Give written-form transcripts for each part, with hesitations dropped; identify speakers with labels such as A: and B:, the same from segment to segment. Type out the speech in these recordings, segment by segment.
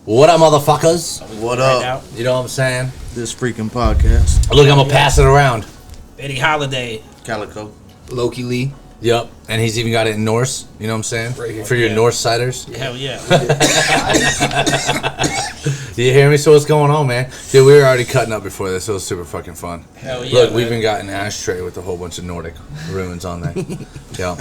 A: What up, motherfuckers?
B: What up?
A: You know what I'm saying?
B: This freaking podcast.
A: Look, I'm gonna pass it around.
C: Eddie Holiday.
B: Calico.
D: Lowkii Lee.
A: Yep, and he's even got it in Norse. You know what I'm saying?
D: Right here.
A: For your Norse siders.
C: Hell yeah.
A: Do you hear me? So what's going on, man? Dude, we were already cutting up before this. It was super fucking fun.
C: Hell yeah.
A: Look,
C: man.
A: we've even got an ashtray with a whole bunch of Nordic ruins on there. Yeah,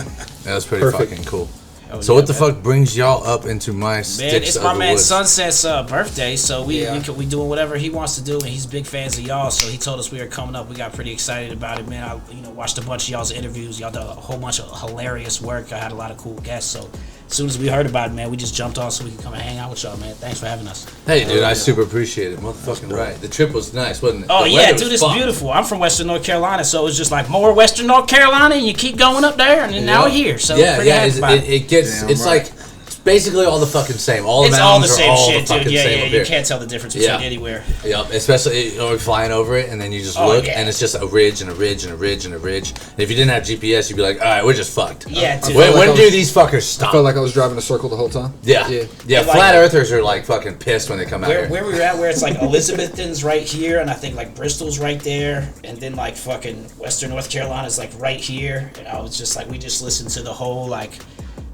A: that was pretty
D: Perfect.
A: fucking cool.
C: Hell
A: So
C: yeah,
A: what the
C: man.
A: fuck brings y'all up into my
C: Man,
A: sticks
C: it's
A: of
C: my
A: the
C: man
A: woods?
C: Sunset's birthday, so we
D: Yeah.
C: we doing whatever he wants to do, and he's big fans of y'all. So he told us we were coming up. We got pretty excited about it, man. I watched a bunch of y'all's interviews. Y'all did a whole bunch of hilarious work. I had a lot of cool guests. So as soon as we heard about it, man, we just jumped on so we could come and hang out with y'all, man. Thanks for having us.
A: Hey, dude, I super appreciate it. Motherfucking right. The trip was nice, wasn't it?
C: Oh
A: The
C: yeah,
A: weather was
C: dude, it's
A: fucked.
C: beautiful. I'm from Western North Carolina, so it was just like more Western North Carolina, and you keep going up there, and then now we're here. So pretty happy about it.
A: It gets.
B: Damn
A: It's
B: right.
A: like it's basically all the fucking same. All the
C: It's all the
A: mountains
C: same
A: are all
C: shit,
A: the fucking
C: dude. Yeah,
A: same
C: yeah.
A: up
C: You
A: here.
C: can't tell the difference between
A: Yeah.
C: anywhere.
A: Yep, especially flying over it, and then you just
C: Oh,
A: look,
C: yeah.
A: and it's just a ridge and a ridge and a ridge and a ridge. And if you didn't have GPS, you'd be like, all right, we're just fucked.
C: Yeah, dude.
A: When,
D: like
A: when
D: I
A: do
D: was-
A: these fuckers
D: I
A: stop?
D: felt like I was driving a circle the whole time.
A: Yeah.
C: Yeah, like-
A: Flat earthers are like fucking pissed when they come out
C: Where
A: here.
C: we were at, where it's like Elizabethton's right here, and I think like Bristol's right there, and then like fucking Western North Carolina's like right here. And I was just like, we just listened to the whole like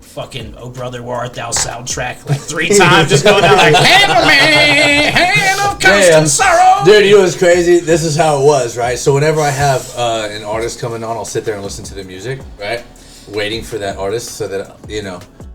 C: fucking "Oh Brother Where Art Thou" soundtrack like 3 times, just going down like "Hand me, hand of constant
A: Damn.
C: sorrow."
A: Dude, you know what's crazy? This is how it was, right? So whenever I have an artist coming on, I'll sit there and listen to the music, right? Waiting for that artist so that,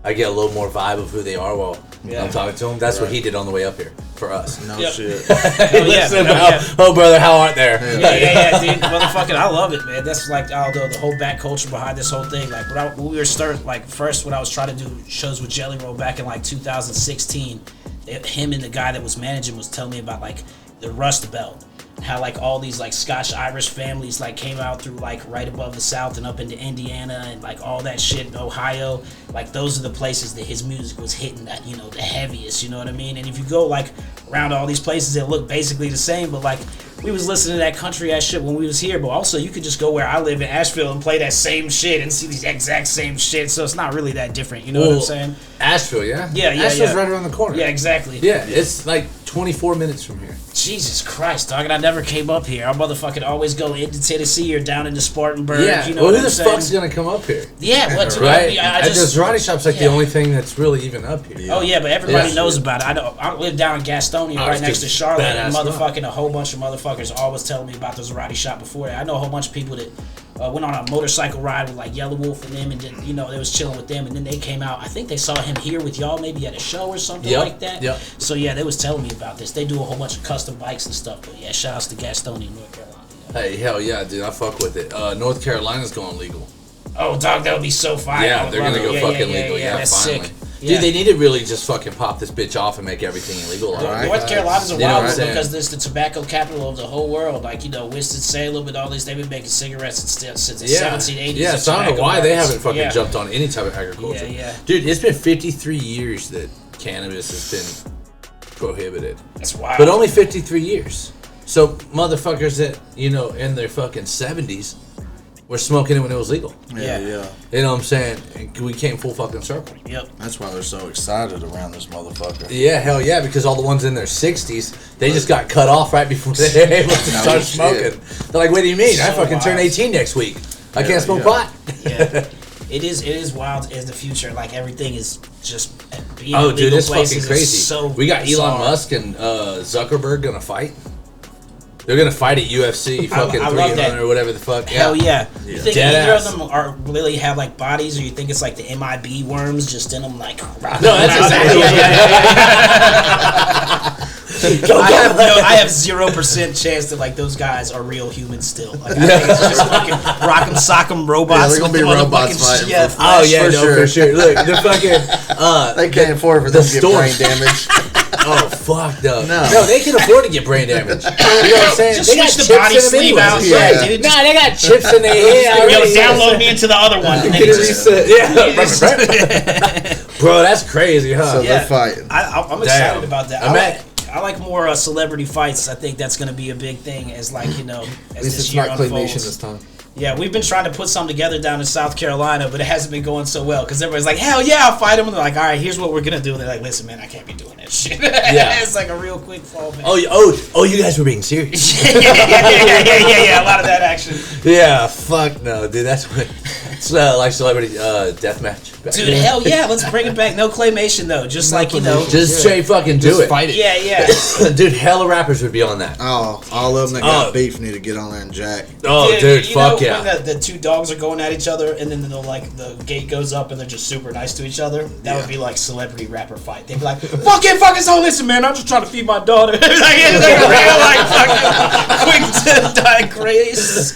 A: I get a little more vibe of who they are while I'm talking to them. That's what he did on the way up here for us.
B: No
C: Yep.
B: shit.
C: Hell yeah,
A: Listen
C: hell
A: about,
C: yeah.
A: oh, brother, how art there?
C: Yeah, dude, motherfucking, I love it, man. That's like, although the whole back culture behind this whole thing, like when we were starting, like first when I was trying to do shows with Jelly Roll back in like 2016, him and the guy that was managing was telling me about like the Rust Belt. How like all these like Scotch Irish families like came out through like right above the South and up into Indiana and like all that shit in Ohio. Like those are the places that his music was hitting that, the heaviest, you know what I mean? And if you go like around all these places that look basically the same, but like we was listening to that country ass shit when we was here, but also you could just go where I live in Asheville and play that same shit and see these exact same shit, so it's not really that different, you know what I'm saying?
A: Asheville, yeah?
C: Yeah,
A: Asheville's right around the corner.
C: Yeah, exactly.
A: Yeah, it's like 24 minutes from here.
C: Jesus Christ, dog, and I never came up here. I motherfucking always go into Tennessee or down into Spartanburg.
A: Yeah,
C: you know
A: well,
C: what
A: who
C: I'm
A: the
C: saying?
A: fuck's gonna come up here?
C: Yeah, what?
A: Right?
C: I
A: This
C: just,
A: karate shop's like the
C: yeah.
A: only thing that's really even up here.
C: oh yeah, but everybody
A: Yeah.
C: knows about it. I live down in Gastonia,
A: Oh,
C: right
A: it's
C: next to
A: just
C: Charlotte, and
A: badass
C: motherfucking a whole bunch of motherfuckers always telling me about this karate shop before that. I know a whole bunch of people that went on a motorcycle ride with like Yellow Wolf and them, and then, they was chilling with them, and then they came out. I think they saw him here with y'all, maybe at a show or something like that.
A: Yep.
C: So yeah, they was telling me about this. They do a whole bunch of custom bikes and stuff. But yeah, shout outs to Gastonia, North Carolina.
A: Hey, hell yeah, dude, I fuck with it. North Carolina's going legal.
C: Oh, dog, that would be so fire. I
A: Yeah,
C: would
A: they're
C: love
A: gonna
C: it.
A: go fucking legal. Yeah,
C: that's
A: finally.
C: sick.
A: Dude,
C: Yeah.
A: they need to really just fucking pop this bitch off and make everything illegal.
B: Right.
C: North Carolina's a
A: You know
C: wild
A: what I'm
C: one
A: saying?
C: because it's the tobacco capital of the whole world. Like, Winston-Salem and all these, they've been making cigarettes since the 1780s.
A: Yeah,
C: and
A: so I don't know
C: tobacco
A: why they
C: markets.
A: haven't fucking
C: Yeah.
A: jumped on any type of agriculture.
C: Yeah.
A: Dude, it's been 53 years that cannabis has been prohibited.
C: That's wild.
A: But only 53 years. So motherfuckers that, in their fucking 70s were smoking it when it was legal.
C: Yeah.
B: Yeah.
A: You know what I'm saying? We came full fucking circle.
C: Yep.
B: That's why they're so excited around this motherfucker.
A: Yeah, hell yeah, because all the ones in their 60s, they just got cut off right before they were able to
B: No
A: start
B: shit.
A: smoking. They're like, what do you mean? I
C: So
A: fucking turn
C: wild.
A: 18 next week. I
B: Yeah,
A: can't smoke
B: yeah.
A: pot.
C: Yeah. It is wild as the future. Like, everything is just being
A: Oh,
C: in
A: dude,
C: legal
A: it's fucking
C: places is
A: crazy.
C: So
A: We got Elon
C: bizarre.
A: Musk and Zuckerberg gonna fight. They're gonna fight at UFC fucking
C: I love
A: 300
C: that.
A: or whatever the fuck.
C: Hell yeah. You think
A: Dead
C: either
A: ass.
C: of them are really have like bodies, or you think it's like the MIB worms just in them like?
A: No, that's exactly what
C: I have 0% chance that like those guys are real humans still. Like, I think it's just fucking rock'em sock'em robots.
B: Yeah, they're gonna
C: with
B: be
C: the
B: robots
C: motherfucking
B: fighting
C: yeah,
B: for
A: Oh yeah,
B: For
A: no,
B: sure.
A: for sure. Look, they're fucking.
B: They can't afford for them to get
A: store-
B: brain damage.
A: Oh fuck no.
B: No.
A: They can afford to get brain damage. You know what I'm saying?
C: Just
A: they got
C: switch the
A: chips
C: body
A: in them
C: sleeve
A: anyways.
C: out.
B: Yeah.
C: Yeah, dude.
A: Nah, they got chips in their head.
C: Yo,
A: already.
C: download me into the other one. And then
A: Get
C: it
A: it
C: just-
A: reset. Yeah. Bro, that's crazy, huh?
B: So
C: Yeah.
B: they're fighting.
C: I'm
A: Damn.
C: excited about that.
A: I bet-
C: I like more celebrity fights. I think that's going to be a big thing as like, as
D: At least
C: this
D: it's
C: year
D: not
C: unfolds.
D: claymation this time.
C: Yeah, we've been trying to put something together down in South Carolina, but it hasn't been going so well because everybody's like, hell yeah, I'll fight him. And they're like, all right, here's what we're going to do. And they're like, listen, man, I can't be doing that shit.
A: Yeah.
C: It's like a real quick fall, man.
A: Oh, you guys were being serious.
C: yeah, a lot of that action.
A: Yeah, fuck no, dude. That's what it's like celebrity deathmatch.
C: Dude, hell yeah, let's bring it back. No claymation, though. Just like, you know.
A: Just straight fucking do
D: Just
A: it.
D: fight it.
C: Yeah.
A: Dude, hella rappers would be on that.
B: Oh, all of them that got beef need to get on there and jack.
A: Oh, dude,
C: you
A: fuck
C: know
A: yeah.
C: When the two dogs are going at each other and then the gate goes up and they're just super nice to each other, that would be like celebrity rapper fight. They'd be like, fucking so listen, man, I'm just trying to feed my daughter. Like, it's like a real, like, fucking quick to digress.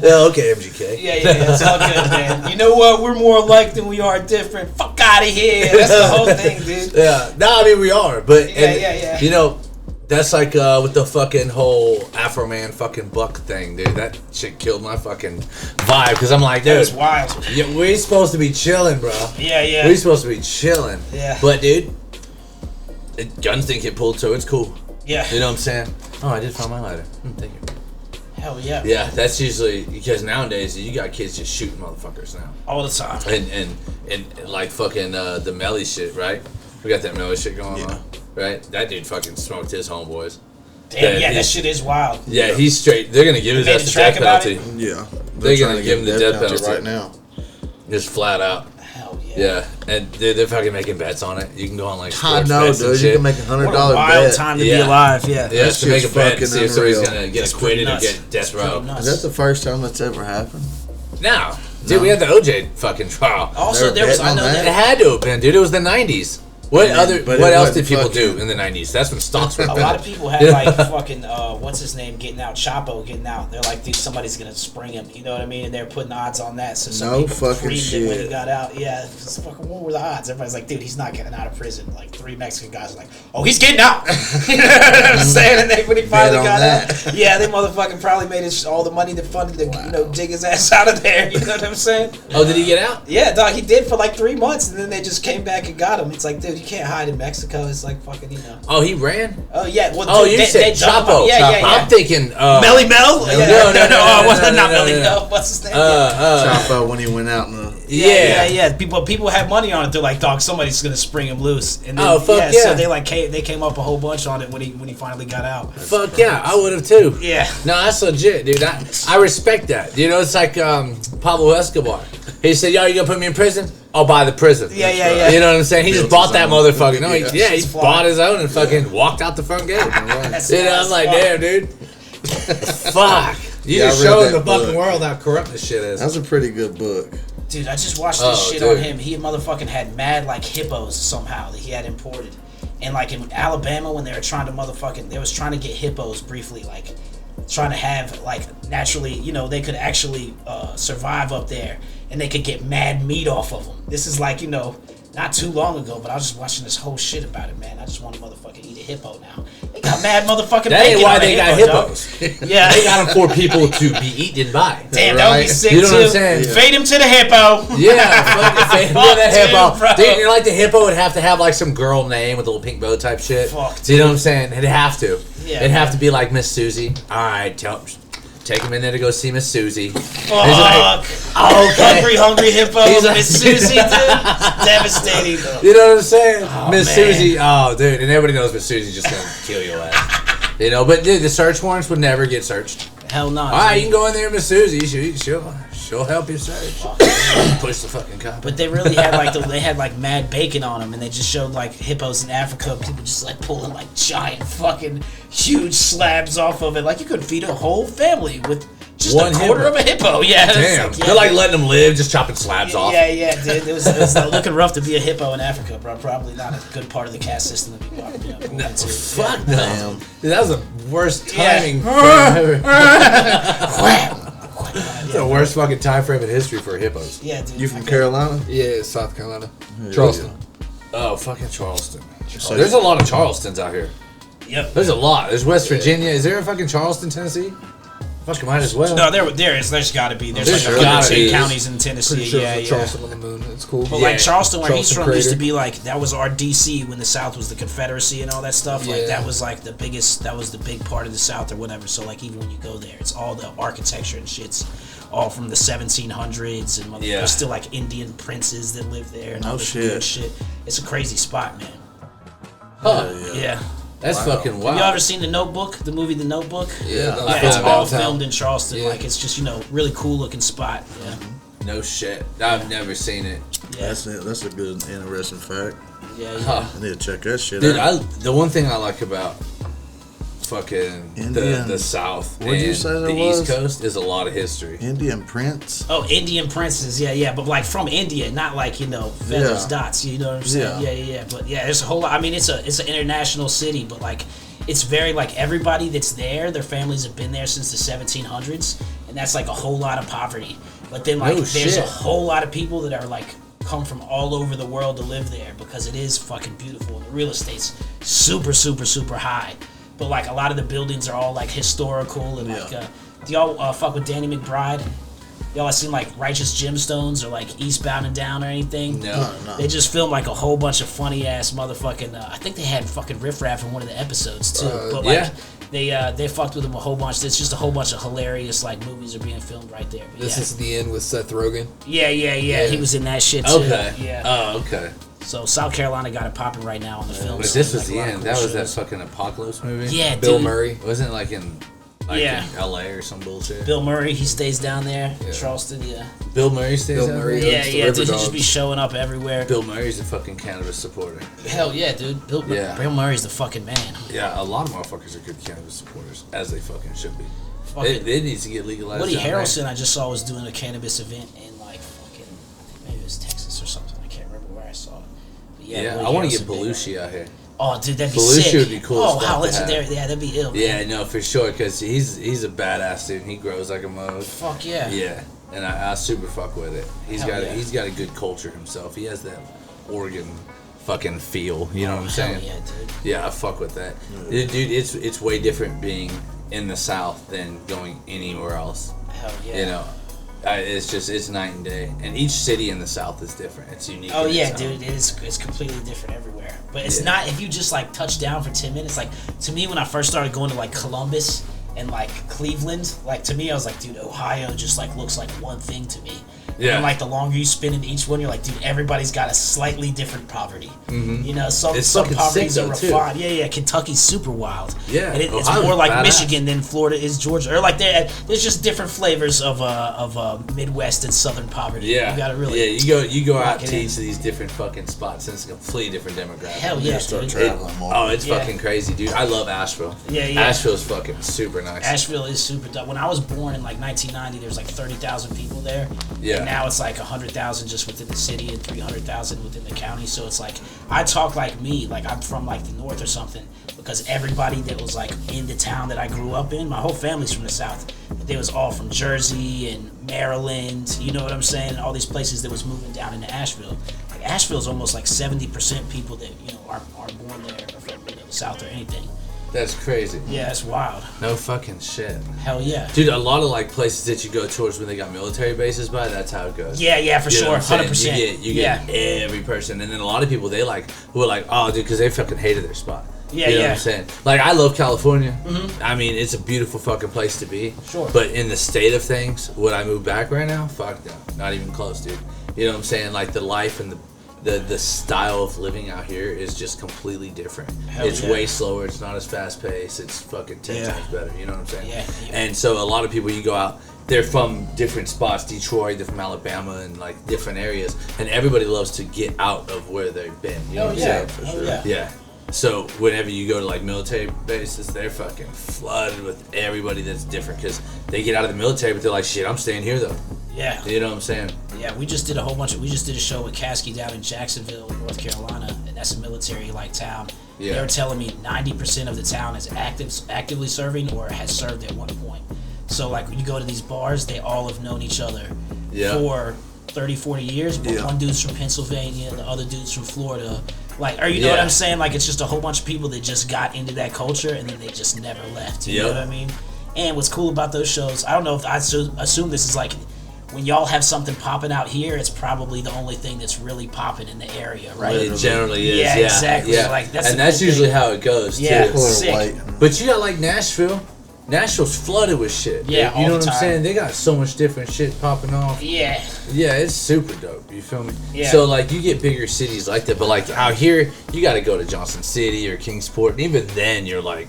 A: Yeah, okay, MGK.
C: Yeah, it's all good, man. You know what? We're more alike than we are different. Fuck out of here. That's the whole thing, dude.
A: Yeah, no, I mean, we are, but,
C: Yeah.
A: you know, that's like with the fucking whole Afro Man fucking buck thing, dude. That shit killed my fucking vibe because I'm like, dude,
C: That was wild.
A: yeah, we're supposed to be chilling, bro.
C: Yeah.
A: We're supposed to be chilling.
C: Yeah.
A: But, dude, guns didn't get pulled, so it's cool.
C: Yeah.
A: You know what I'm saying? Oh, I did find my lighter. Thank you.
C: Hell yeah.
A: Yeah, that's usually because nowadays you got kids just shooting motherfuckers now,
C: All the time.
A: and like fucking the Melly shit, right? We got that Melly shit going on, right? That dude fucking smoked his homeboys.
C: Damn, yeah, that shit is wild.
A: Yeah, he's straight. They're gonna give his
C: They made
A: ass
C: a
A: the
C: track
A: death
C: about
A: penalty.
B: Yeah.
A: They're
B: trying
A: gonna
B: to
A: give him the death penalty
B: right now.
A: Just flat out.
C: Hell yeah.
A: Yeah, and they're fucking making bets on it. You can go on like
B: I
A: sports
B: know,
A: bets and
B: dude. You
A: shit.
B: can make $100
C: What a wild
B: bet.
C: time to
A: Yeah.
C: be alive, yeah.
A: Yeah,
B: That
A: to make a
B: shit's
A: bet and
B: fucking
A: see if somebody's
B: unreal.
A: gonna get
C: That's
A: acquitted or
C: pretty
A: get
C: nuts.
A: death row.
C: nuts.
B: Is that the first time that's ever happened?
A: No, dude, we had the OJ fucking trial.
C: Also,
B: They're
C: there was,
B: betting
C: I know
B: on
C: that.
A: It had to have been, dude. It was the '90s. What
B: Yeah,
A: other?
B: but
A: What
B: it
A: else
B: wasn't
A: did people
B: fucking-
A: do in the '90s? That's when stocks were.
C: A lot of people had like fucking what's his name getting out, Chapo getting out. They're like, dude, somebody's gonna spring him. You know what I mean? And they're putting odds on that. So some
B: No
C: people
B: fucking
C: creamed it when he
B: shit.
C: got out. Yeah, it's fucking. What were the odds? Everybody's like, dude, he's not getting out of prison. Like 3 Mexican guys are like, oh, he's getting out. You know what I'm saying? And then when he finally
B: on
C: got
B: that.
C: out, yeah, they motherfucking probably made all the money that funded to dig his ass out of there. You know what I'm saying?
A: Oh, did he get out?
C: Yeah, dog, he did for like 3 months, and then they just came back and got him. It's like, dude, you can't hide in Mexico. It's like fucking, you know.
A: Oh, he ran.
C: Oh yeah. Well,
A: Oh,
C: dude,
A: you
C: they
A: said
C: dug him
A: Chapo.
C: up. Yeah.
A: I'm thinking.
C: Melly Mel?
A: No, no,
C: Oh, it wasn't
A: no,
C: not
A: no,
C: Melly
A: no.
C: Mel. What's his name?
B: Chapo when he went out in the.
C: Yeah. People had money on it. They're like, dog, somebody's gonna spring him loose. And then,
A: Oh, fuck yeah.
C: So they came up a whole bunch on it when he finally got out.
A: Fuck yeah, I would have too.
C: Yeah.
A: No, that's legit, dude. I respect that. You know, it's like Pablo Escobar. He said, "Yo, you gonna put me in prison? I'll buy the prison."
C: Yeah.
A: You know what I'm saying? He just bought that motherfucker. No, he
C: It's
A: bought his own and fucking walked out the front gate.
C: That's
A: You know, I'm like, damn, dude. Fuck. You
B: Yeah, I
A: just
B: read
A: showing
B: that
A: the fucking
B: book.
A: world how corrupt this shit is.
B: That's a pretty good book.
C: Dude, I just watched
A: Oh,
C: this shit
A: dude.
C: on him. He motherfucking had mad like hippos somehow that he had imported. And like in Alabama when they were trying to they was trying to get hippos briefly, like trying to have like naturally, you know, they could actually survive up there and they could get mad meat off of them. This is like, you know, not too long ago, but I was just watching this whole shit about it, man. I just want to motherfucking eat a hippo now. They got mad motherfucking
A: That ain't
C: bacon
A: why
C: on a
A: they got
C: hippo, dog.
A: hippos.
C: Yeah.
A: They got them for people to be eaten by.
C: Damn, that would be
B: Right.
C: sick
A: You know
C: too.
A: what I'm saying?
C: Fade him to the hippo.
A: Yeah, fucking fan
C: Fuck,
A: of the hippo.
C: dude, bro.
A: Dude, you're like the hippo would have to have like some girl name with a little pink bow type shit.
C: Fuck,
A: Do you know what I'm saying? It'd have to.
C: Yeah,
A: It'd have
C: man.
A: to be like Miss Susie. All right, take him in there to go see Miss Susie.
C: Fuck.
A: He's like, oh, okay.
C: Hungry hippo.
A: He's like-
C: Miss Susie, dude. Devastating.
A: You know what I'm saying? Miss
C: man.
A: Susie. Oh, dude, and everybody knows Miss Susie's just gonna kill your ass. You know, but dude, the search warrants would never get searched.
C: Hell no.
A: All right, you can go in there, Miss Susie. She'll help you search. Push the fucking cop.
C: But they really had like mad bacon on them, and they just showed like hippos in Africa. People just like pulling like giant fucking huge slabs off of it. Like you could feed a whole family with just
A: One
C: a quarter
A: hippo.
C: of a hippo. Yeah. It's
A: Damn,
C: like, yeah,
A: they're like
C: dude.
A: letting them live, just chopping slabs off.
C: Yeah, dude. It was looking rough to be a hippo in Africa, bro. Probably not a good part of the caste system to be moving into.
A: Fuck no.
B: Damn.
A: Dude, that was the worst
C: Yeah.
A: timing frame ever. The worst fucking time frame in history for hippos.
C: Yeah, dude.
B: You from Carolina?
D: Yeah, South Carolina. Charleston.
A: Oh, fucking Charleston.
B: So
A: There's a lot of Charlestons out here.
C: Yep.
A: There's a lot. There's West Virginia. Is there a fucking Charleston, Tennessee? Fucking might as well.
C: No, there's got to be. There's
A: There's
C: like
A: gotta
C: 110
A: be.
C: counties in Tennessee.
D: Pretty sure
C: yeah,
D: it's
C: yeah.
D: Charleston on the moon. It's cool.
C: But
A: Yeah.
C: like Charleston, where he's
D: Charleston
C: from, used to
D: Crater.
C: be like that was our DC when the South was the Confederacy and all that stuff. Like
D: Yeah.
C: that was like the biggest. That was the big part of the South or whatever. So like even when you go there, it's all the architecture and shit's all from the 1700s, and there's still like Indian princes that live there and all this weird shit. It's a crazy spot, man.
A: Huh.
C: Yeah.
A: That's fucking wild.
C: Have you ever seen The Notebook? The movie The Notebook?
D: Yeah.
C: It's all filmed in Charleston. Like, it's just, really cool looking spot. Yeah.
A: No shit. I've never seen it.
C: Yeah.
B: That's a good, interesting fact.
C: Yeah.
B: I need to check that shit
A: Dude,
B: out.
A: the one thing I like about fucking the South
B: What'd you
A: and
B: say there
A: the
B: was?
A: East Coast is a lot of history.
B: Indian Prince?
C: Oh, Indian princes, yeah, but like from India, not like feathers, dots. You know what I'm saying? Yeah. But yeah, there's a whole lot. I mean, it's an international city, but like, it's very like everybody that's there, their families have been there since the 1700s, and that's like a whole lot of poverty. But then like, there's a whole lot of people that are like come from all over the world to live there because it is fucking beautiful. The real estate's super, super, super high. But like a lot of the buildings are all like historical and like do y'all fuck with Danny McBride? Y'all have seen like Righteous Gemstones or like Eastbound and Down or anything?
A: No.
C: They just filmed like a whole bunch of funny ass motherfucking I think they had fucking Riff Raff in one of the episodes too. But like they fucked with them a whole bunch. It's just a whole bunch of hilarious like movies are being filmed right there. But
D: This is the end with Seth Rogen.
C: Yeah. He was in that shit too.
A: Okay.
C: Yeah.
A: Oh, okay.
C: So South Carolina got it popping right now on the film.
A: But this was the end. That was that fucking apocalypse movie.
C: Yeah,
D: Bill
C: dude.
D: Murray.
A: Wasn't it like in LA or some bullshit?
C: Bill Murray, he stays down there. Charleston,
A: Bill Murray stays
D: Bill
A: out
D: Murray.
A: there?
C: Yeah,
D: the
C: dude,
D: River
C: he just
D: Dogs.
C: be showing up everywhere.
A: Bill Murray's a fucking cannabis supporter.
C: Hell yeah, dude. Bill Murray's the fucking man.
A: Yeah, a lot of motherfuckers are good cannabis supporters, as they fucking should be.
C: Fucking
A: It needs to get legalized.
C: Woody
A: down there.
C: Harrelson, I just saw was doing a cannabis event in like fucking, I think maybe it was Texas or something. I can't remember where I saw it. But
A: Yeah,
C: Woody
A: I want to
C: Harrelson
A: get
C: did
A: Belushi out here.
C: Oh, dude, that'd be
A: Belushi
C: sick.
A: would be cool
C: Oh,
A: as fuck
C: wow,
A: to
C: let's
A: have.
C: there. Yeah, that'd be ill.
A: Yeah,
C: Man.
A: no, for sure, because he's a badass dude. And he grows like a mug.
C: Fuck yeah.
A: Yeah, and I super fuck with it. He's
C: Hell
A: got
C: yeah.
A: he's got a good culture himself. He has that Oregon fucking feel. You know what I'm saying?
C: Hell yeah, dude.
A: Yeah, I fuck with that, dude. It's way different being in the South than going anywhere else.
C: Hell yeah.
A: You know, it's night and day. And each city in the South is different. It's unique.
C: Oh
A: in
C: yeah,
A: its own.
C: dude, it's completely different everywhere. But it's not if you just like touch down for 10 minutes. Like to me, when I first started going to like Columbus and like Cleveland, like to me, I was like, dude, Ohio just like looks like one thing to me.
A: Yeah.
C: And like the longer you spend in each one, you're like, dude, everybody's got a slightly different poverty. Mm-hmm. You know, some
A: fucking
C: poverties
A: sick,
C: are
A: though, too.
C: refined. Yeah, Kentucky's super wild.
A: Yeah.
C: And it's
A: Ohio's
C: more like
A: badass.
C: Michigan than Florida is Georgia, or like there's just different flavors of Midwest and Southern poverty.
A: Yeah,
C: You gotta really.
A: you go out
C: lock it
A: to
C: in.
A: each of these different fucking spots, and it's a completely different demographic.
C: Hell yeah,
B: Start
C: dude.
B: traveling more.
A: Oh, it's
C: Yeah.
A: fucking crazy, dude. I love Asheville.
C: Yeah.
A: Asheville's fucking super nice.
C: Asheville is super dope. When I was born in like 1990, there was like 30,000 people there.
A: Yeah.
C: And now it's like 100,000 just within the city and 300,000 within the county. So it's like I talk like me, like I'm from like the north or something, because everybody that was like in the town that I grew up in, my whole family's from the south, but they was all from Jersey and Maryland. You know what I'm saying? And all these places that was moving down into Asheville. Like Asheville's almost like 70% people that are born there or from the south or anything.
A: That's crazy.
C: Yeah, it's wild.
A: No fucking shit.
C: Hell yeah.
A: Dude, a lot of like places that you go towards when they got military bases by, that's how it goes.
C: Yeah, for
A: You know
C: sure,
A: what I'm saying?
C: 100%.
A: You get every person, and then a lot of people who are like, oh, dude, because they fucking hated their spot.
C: Yeah,
A: you know
C: yeah.
A: what I'm saying? Like, I love California. Mm-hmm. I mean, it's a beautiful fucking place to be.
C: Sure.
A: But in the state of things, would I move back right now? Fuck no, not even close, dude. You know what I'm saying? Like the life and the style of living out here is just completely different.
C: Hell
A: It's
C: yeah.
A: way slower. It's not as fast paced. It's fucking 10
C: Yeah.
A: times better. You know what I'm saying?
C: Yeah.
A: And so a lot of people, you go out, they're from different spots, Detroit, they're from Alabama, and like different areas, and everybody loves to get out of where they've been. You know what I'm saying?
C: Oh, yeah.
A: Yeah. So whenever you go to like military bases, they're fucking flooded with everybody that's different because they get out of the military, but they're like, shit, I'm staying here though.
C: Yeah.
A: You know what I'm saying?
C: Yeah, we just did a show with Caskey down in Jacksonville, North Carolina, and that's a military-like town.
A: Yeah.
C: They were telling me 90% of the town is actively serving or has served at one point. So, like, when you go to these bars, they all have known each other for 30, 40 years, but one dude's from Pennsylvania, the other dude's from Florida. Like, or you know what I'm saying? Like, it's just a whole bunch of people that just got into that culture, and then they just never left. You know what I mean? And what's cool about those shows, I don't know if I assume this is like, when y'all have something popping out here, it's probably the only thing that's really popping in the area, right?
A: It generally is.
C: Yeah, exactly.
A: Yeah.
C: Like, that's
A: and
C: the
A: that's
C: cool
A: usually
C: thing.
A: how it goes,
C: Yeah.
A: too.
C: Sick.
B: White.
A: But you got like Nashville. Nashville's flooded with shit.
C: Yeah,
A: you know
C: all
A: what
C: the
A: I'm
C: time.
A: saying? They got so much different shit popping off.
C: Yeah.
A: Yeah, it's super dope. You feel me?
C: Yeah.
A: So like you get bigger cities like that, but like out here, you got to go to Johnson City or Kingsport, and even then you're like,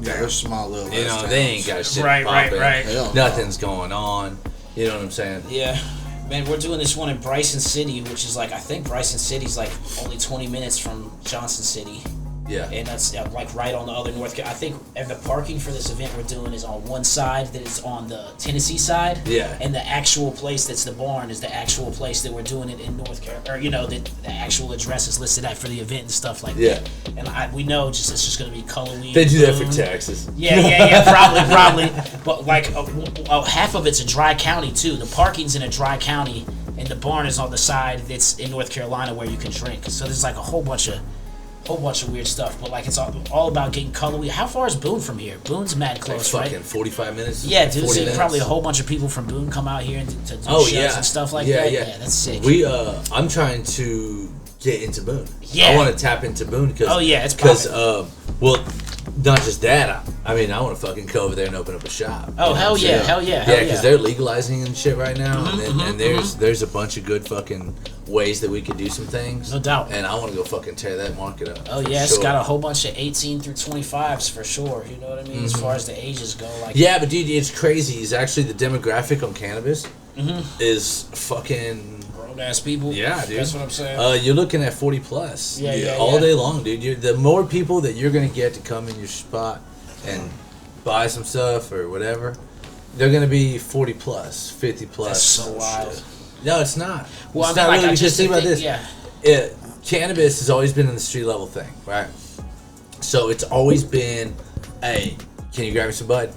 B: Yeah, they're small little.
A: you know, they ain't got shit
C: Right,
A: popping.
B: Hell no.
A: Nothing's going on. You know what I'm saying?
C: Yeah. Man, we're doing this one in Bryson City, which is like, I think Bryson City's like only 20 minutes from Johnson City.
A: Yeah.
C: And that's like right on the other North. I think and the parking for this event we're doing is on one side that is on the Tennessee side.
A: Yeah.
C: And the actual place that's the barn is the actual place that we're doing it in North Carolina. Or, you know, the actual address is listed at for the event and stuff like that. And we know it's just going to be Halloween.
A: They do that for
C: boom.
A: Texas.
C: Yeah, probably. But like half of it's a dry county too. The parking's in a dry county, and the barn is on the side that's in North Carolina where you can drink. So there's like a whole bunch of weird stuff. But like it's all about getting color. How far is Boone from here? Boone's mad close,
A: Like
C: right?
A: fucking 45 minutes.
C: Yeah, dude.
A: 40
C: So
A: minutes.
C: probably a whole bunch of people from Boone come out here and to do shows and stuff like
A: yeah,
C: that.
A: Yeah,
C: Yeah, that's sick.
A: I'm trying to get into Boone.
C: Yeah.
A: I want to tap into Boone because.
C: Oh, yeah, it's
A: because well, not just that. I mean, I want to fucking go over there and open up a shop.
C: Oh,
A: You know
C: hell
A: what I'm
C: yeah,
A: saying?
C: hell yeah, hell
A: Yeah,
C: yeah.
A: because they're legalizing and shit right now, and there's a bunch of good fucking ways that we could do some things.
C: No doubt.
A: And I want to go fucking tear that market up.
C: Oh
A: for
C: yeah, it's
A: sure.
C: got a whole bunch of 18 through 25s for sure. You know what I mean? As far as the ages go, like
A: Yeah, but dude, it's crazy. It's actually the demographic on cannabis
C: Mm-hmm.
A: is fucking.
C: grown ass people.
A: Yeah, dude.
C: That's what I'm saying.
A: You're looking at 40 plus.
C: Yeah,
A: all
C: yeah.
A: day long, dude. The more people that you're gonna get to come in your spot and buy some stuff or whatever, they're gonna be 40 plus, 50 plus.
C: That's so wild.
A: No, it's not.
C: Well,
A: it's
C: I mean,
A: not
C: like,
A: really
C: I
A: because
C: just
A: think about
C: think-
A: this.
C: yeah.
A: Cannabis has always been in the street level thing, right? So it's always been, hey, can you grab me some bud?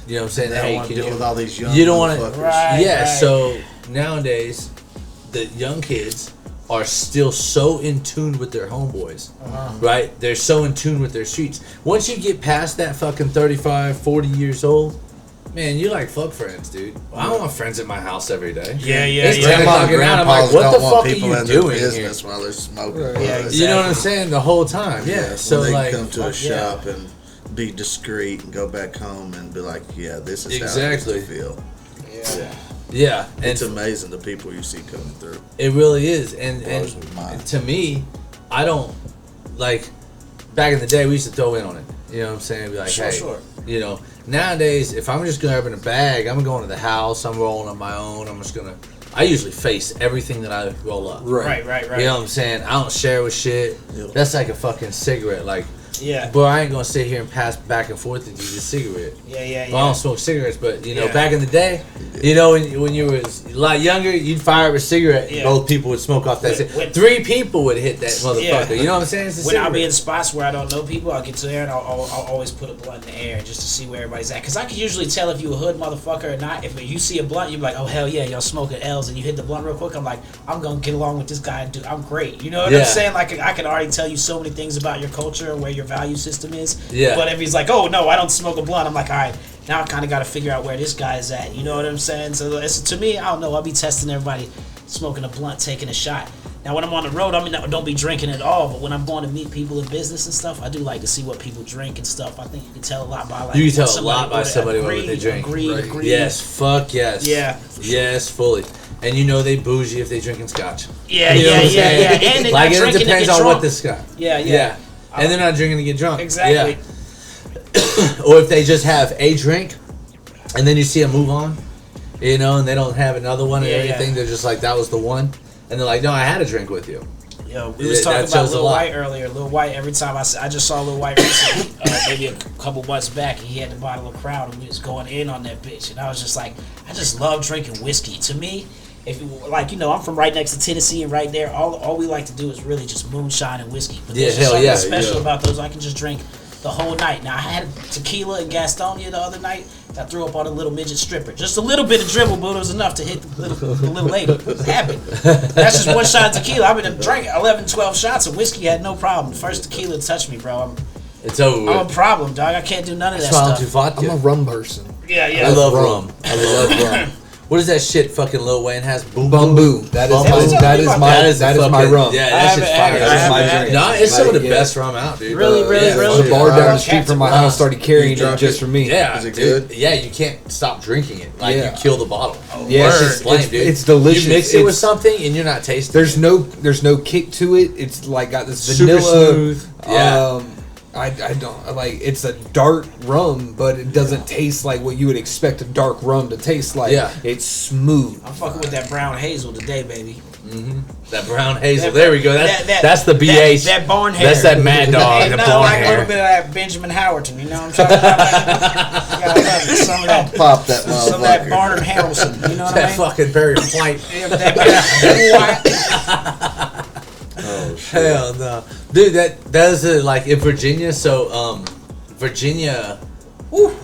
A: You know what I'm saying?
B: They don't
A: Hey,
B: want to
A: can
B: deal
A: you?
B: with all these young
A: You don't wanna-
B: motherfuckers.
C: Right.
A: Yeah, so nowadays, the young kids are still so in tune with their homeboys, right? They're so in tune with their streets. Once you get past that fucking 35, 40 years old, man, you like fuck friends, dude. I don't want friends at my house every day.
C: Yeah,
A: It's
C: yeah.
A: 10 o'clock at night, I'm like, what the fuck are
B: people
A: you
B: in their
A: doing here?
B: business while they're smoking.
D: Right.
B: bud.
C: Yeah, exactly.
A: You know what I'm saying? The whole time, yeah. So
B: when they
A: like,
B: come to a
C: fuck yeah.
B: shop and be discreet and go back home and be like, yeah, this is
A: Exactly.
B: how it feel.
A: yeah, and
B: It's amazing the people you see coming through.
A: it really is. And
B: Blows my mind.
A: to me, I don't like. Back in the day, we used to throw in on it. You know what I'm saying? Be like,
C: Sure,
A: hey,
C: sure.
A: you know. Nowadays, if I'm just grabbing a bag, I'm going to the house. I'm rolling on my own. I'm just gonna. I usually face everything that I roll up.
C: Right.
A: You know what I'm saying? I don't share with shit.
B: Yep.
A: That's like a fucking cigarette. Like,
C: Yeah.
A: bro, I ain't gonna sit here and pass back and forth with you this cigarette.
C: Yeah.
A: Well, I don't smoke cigarettes, but you know,
C: Yeah.
A: back in the day, you know, when you were a lot younger, you'd fire up a cigarette, and
C: Yeah.
A: both people would smoke off that.
C: When-
A: 3 people would hit that motherfucker.
C: Yeah.
A: You know what I'm saying? It's a
C: When I'll be
A: cigarette.
C: in spots where I don't know people, I'll get to there and I'll always put a blunt in the air just to see where everybody's at. Because I can usually tell if you a hood motherfucker or not. If you see a blunt, you're like, oh, hell yeah, y'all smoking L's, and you hit the blunt real quick, I'm like, I'm going to get along with this guy, dude. I'm great. You know what
A: Yeah.
C: I'm saying? Like, I can already tell you so many things about your culture and where your value system is.
A: Yeah.
C: But if he's like, oh, no, I don't smoke a blunt, I'm like, all right, now I kind of got to figure out where this guy's at. You know what I'm saying? So it's, to me, I don't know. I'll be testing everybody smoking a blunt, taking a shot. Now, when I'm on the road, I mean, I don't be drinking at all. But when I'm going to meet people in business and stuff, I do like to see what people drink and stuff. I think you can tell a lot by like.
A: You can
C: what
A: tell a lot by somebody what they drink.
C: Agree.
A: Yes, fuck yes.
C: Yeah.
A: Yes, fully. And you know they bougie if they drinking scotch.
C: Yeah,
A: You know what I'm
C: yeah.
A: saying?
C: And they're
A: Like
C: not
A: it
C: drinking to
A: depends
C: get
A: on
C: drunk.
A: what the scotch.
C: Yeah.
A: And they're not drinking to get drunk.
C: Exactly.
A: Yeah. Or if they just have a drink, and then you see them move on, you know, and they don't have another one and
C: Yeah,
A: everything.
C: yeah.
A: They're just like, that was the one. And they're like, no, I had a drink with you.
C: Yo, we was
A: That
C: talking
A: shows
C: about
A: a
C: Lil
A: lot.
C: White earlier. Lil White, every time I just saw Lil White recently, maybe a couple months back, and he had the bottle of Crown, and we was going in on that bitch. And I was just like, I just love drinking whiskey. To me, if you, like, you know, I'm from right next to Tennessee, and right there, all we like to do is really just moonshine and whiskey. But there's
A: Yeah,
C: just
A: hell
C: something
A: yeah,
C: special
A: yeah.
C: about those. I can just drink the whole night. Now, I had tequila in Gastonia the other night. I threw up on a little midget stripper. Just a little bit of dribble, but it was enough to hit the little lady. What happened? That's just one shot of tequila. I've been drinking 11, 12 shots of whiskey. Had no problem. The first tequila touched me, bro.
A: It's over
C: I'm a
A: with.
C: problem, dog. I can't do none of
A: That's
C: that
A: why I don't do
C: stuff.
A: vodka.
D: I'm a rum person.
C: Yeah.
A: I love rum. I love rum. What is that shit? Fucking Lil Wayne has
D: Bamboo. That is my rum.
A: Yeah, that shit's fire.
D: That's my drink.
A: No, it's some of the best rum out, dude.
C: Really?
D: The bar down the street from my house started carrying it just for me.
A: Yeah,
B: is it good?
A: Yeah, you can't stop drinking it. Like you kill the bottle.
D: Yeah, it's delicious.
A: You mix it with something and you're not tasting.
D: There's no kick to it. It's like got this
A: Super
D: vanilla.
A: smooth. Yeah.
D: I don't like. It's a dark rum, but it doesn't taste like what you would expect a dark rum to taste like.
A: Yeah.
D: It's smooth.
C: I'm fucking with that brown hazel today, baby.
A: That brown hazel. There we go. That's the BH.
C: That barn hair.
A: That's that mad dog.
C: Ain't
A: The
C: nothing
A: blonde
C: like a
A: hair.
C: little bit of that Benjamin Howerton. You know what I'm talking about? You gotta love some of that.
B: Pop that
C: Some of that
B: motherfucker.
C: Barnum Harrelson. You know what I
A: That
C: mean?
A: fucking Barry White.
C: Yeah, but that
B: Oh shit.
A: Hell no, dude. That is like in Virginia. So Virginia,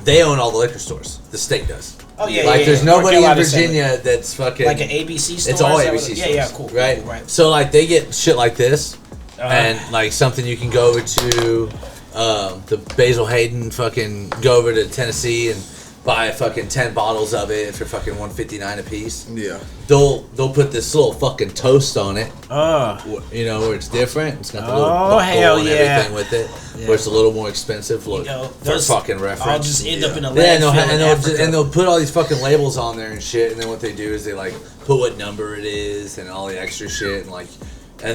A: they own all the liquor stores. The state does.
C: Oh yeah,
A: Like there's
C: North
A: nobody in
C: Carolina
A: Virginia that's fucking
C: like an ABC store.
A: It's all
C: is that
A: ABC
C: what-
A: stores.
C: Yeah, cool.
A: Right.
C: Cool, right.
A: So like they get shit like this, and like something you can go over to the Basil Hayden. Fucking go over to Tennessee and buy fucking 10 bottles of it for fucking $1.59 a piece.
B: Yeah.
A: They'll put this little fucking toast on it. You know, where it's different. It's got the little buckle
C: hell
A: and
C: yeah.
A: everything with it. Where it's a little more expensive. Look,
C: You know,
A: for
C: those
A: fucking reference.
C: I'll just end up in a
A: Yeah,
C: landfill
A: and they'll put all these fucking labels on there and shit, and then what they do is they like put what number it is and all the extra shit, and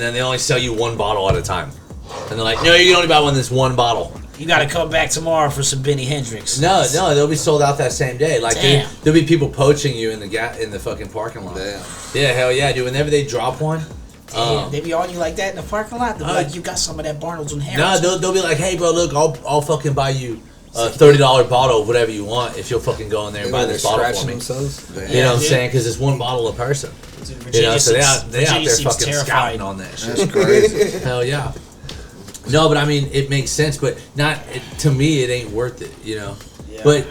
A: then they only sell you one bottle at a time, and they're like, no, you can only buy this one bottle.
C: You gotta come back tomorrow for some Benny Hendrix.
A: No, they'll be sold out that same day. Like
C: Damn.
A: there'll be people poaching you in the fucking parking lot.
B: Damn.
A: Yeah, hell yeah, dude. Whenever they drop one.
C: Damn, they be on you like that in the parking lot. They'll be like, you got some of that Barnolds and Harris.
A: No, they'll be like, hey, bro, look, I'll fucking buy you a $30 bottle of whatever you want if you'll fucking go in there and buy this bottle for me.
D: Themselves.
A: You know what I'm saying? Because it's one bottle a person.
C: Dude,
A: You know,
C: Virginia
A: so they
C: seems-
A: out there
C: seems
A: fucking
C: terrified.
A: scouting on that shit.
B: That's crazy.
A: Hell yeah. No, but I mean, it makes sense, but to me, it ain't worth it, you know?
C: Yeah.
A: But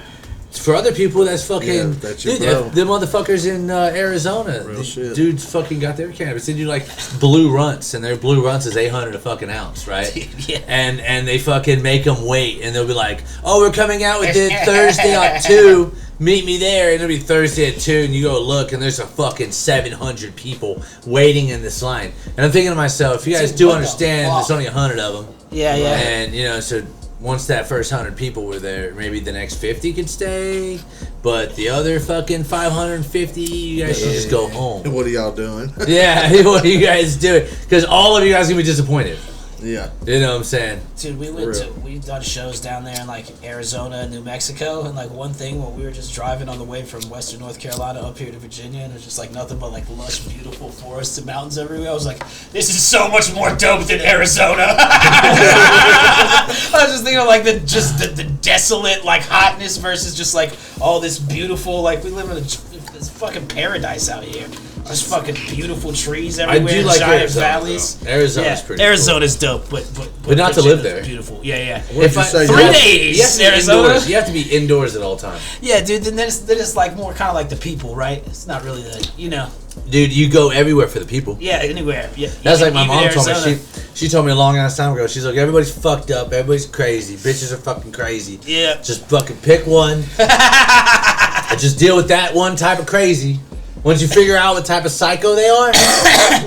A: for other people, that's fucking...
B: Yeah, that's your
A: dude,
B: bro.
A: them motherfuckers in Arizona,
B: Real shit.
A: dudes fucking got their cannabis. They do like blue runts, and their blue runts is 800 a fucking ounce, right?
C: Yeah.
A: And they fucking make them wait, and they'll be like, oh, we're coming out with it Thursday at 2. Meet me there, and it'll be Thursday at 2, and you go look, and there's a fucking 700 people waiting in this line. And I'm thinking to myself, you guys do understand there's only 100 of them.
C: Yeah, yeah.
A: And, you know, so once that first 100 people were there, maybe the next 50 could stay, but the other fucking 550, you guys should just go home.
B: What are y'all doing?
A: Yeah, what are you guys doing? Because all of you guys are going to be disappointed.
B: Yeah.
A: You know what I'm saying?
C: Dude, we've done shows down there in like Arizona and New Mexico, and like one thing when we were just driving on the way from Western North Carolina up here to Virginia, and it was just like nothing but like lush, beautiful forests and mountains everywhere. I was like, this is so much more dope than Arizona. I was just thinking of like the desolate like hotness versus just like all this beautiful, like we live in this fucking paradise out here. Just fucking beautiful trees everywhere,
A: I do like
C: giant
A: Arizona,
C: valleys.
A: though. Arizona's pretty cool.
C: Arizona's dope, but
A: not to live
C: Virginia's
A: there.
C: Beautiful, yeah.
B: What'd you say?
C: 3 days,
A: You have to be
C: Arizona.
A: indoors. You have to be indoors at all times.
C: Yeah, dude. Then it's like more kind of like the people, right? It's not really the
A: Dude, you go everywhere for the people.
C: Yeah, anywhere. Yeah,
A: That's like
C: even-
A: my
C: even
A: mom told me.
C: Arizona.
A: She told me a long ass time ago. She's like, everybody's fucked up. Everybody's crazy. Bitches are fucking crazy.
C: Yeah.
A: Just fucking pick one. And just deal with that one type of crazy. Once you figure out what type of psycho they are,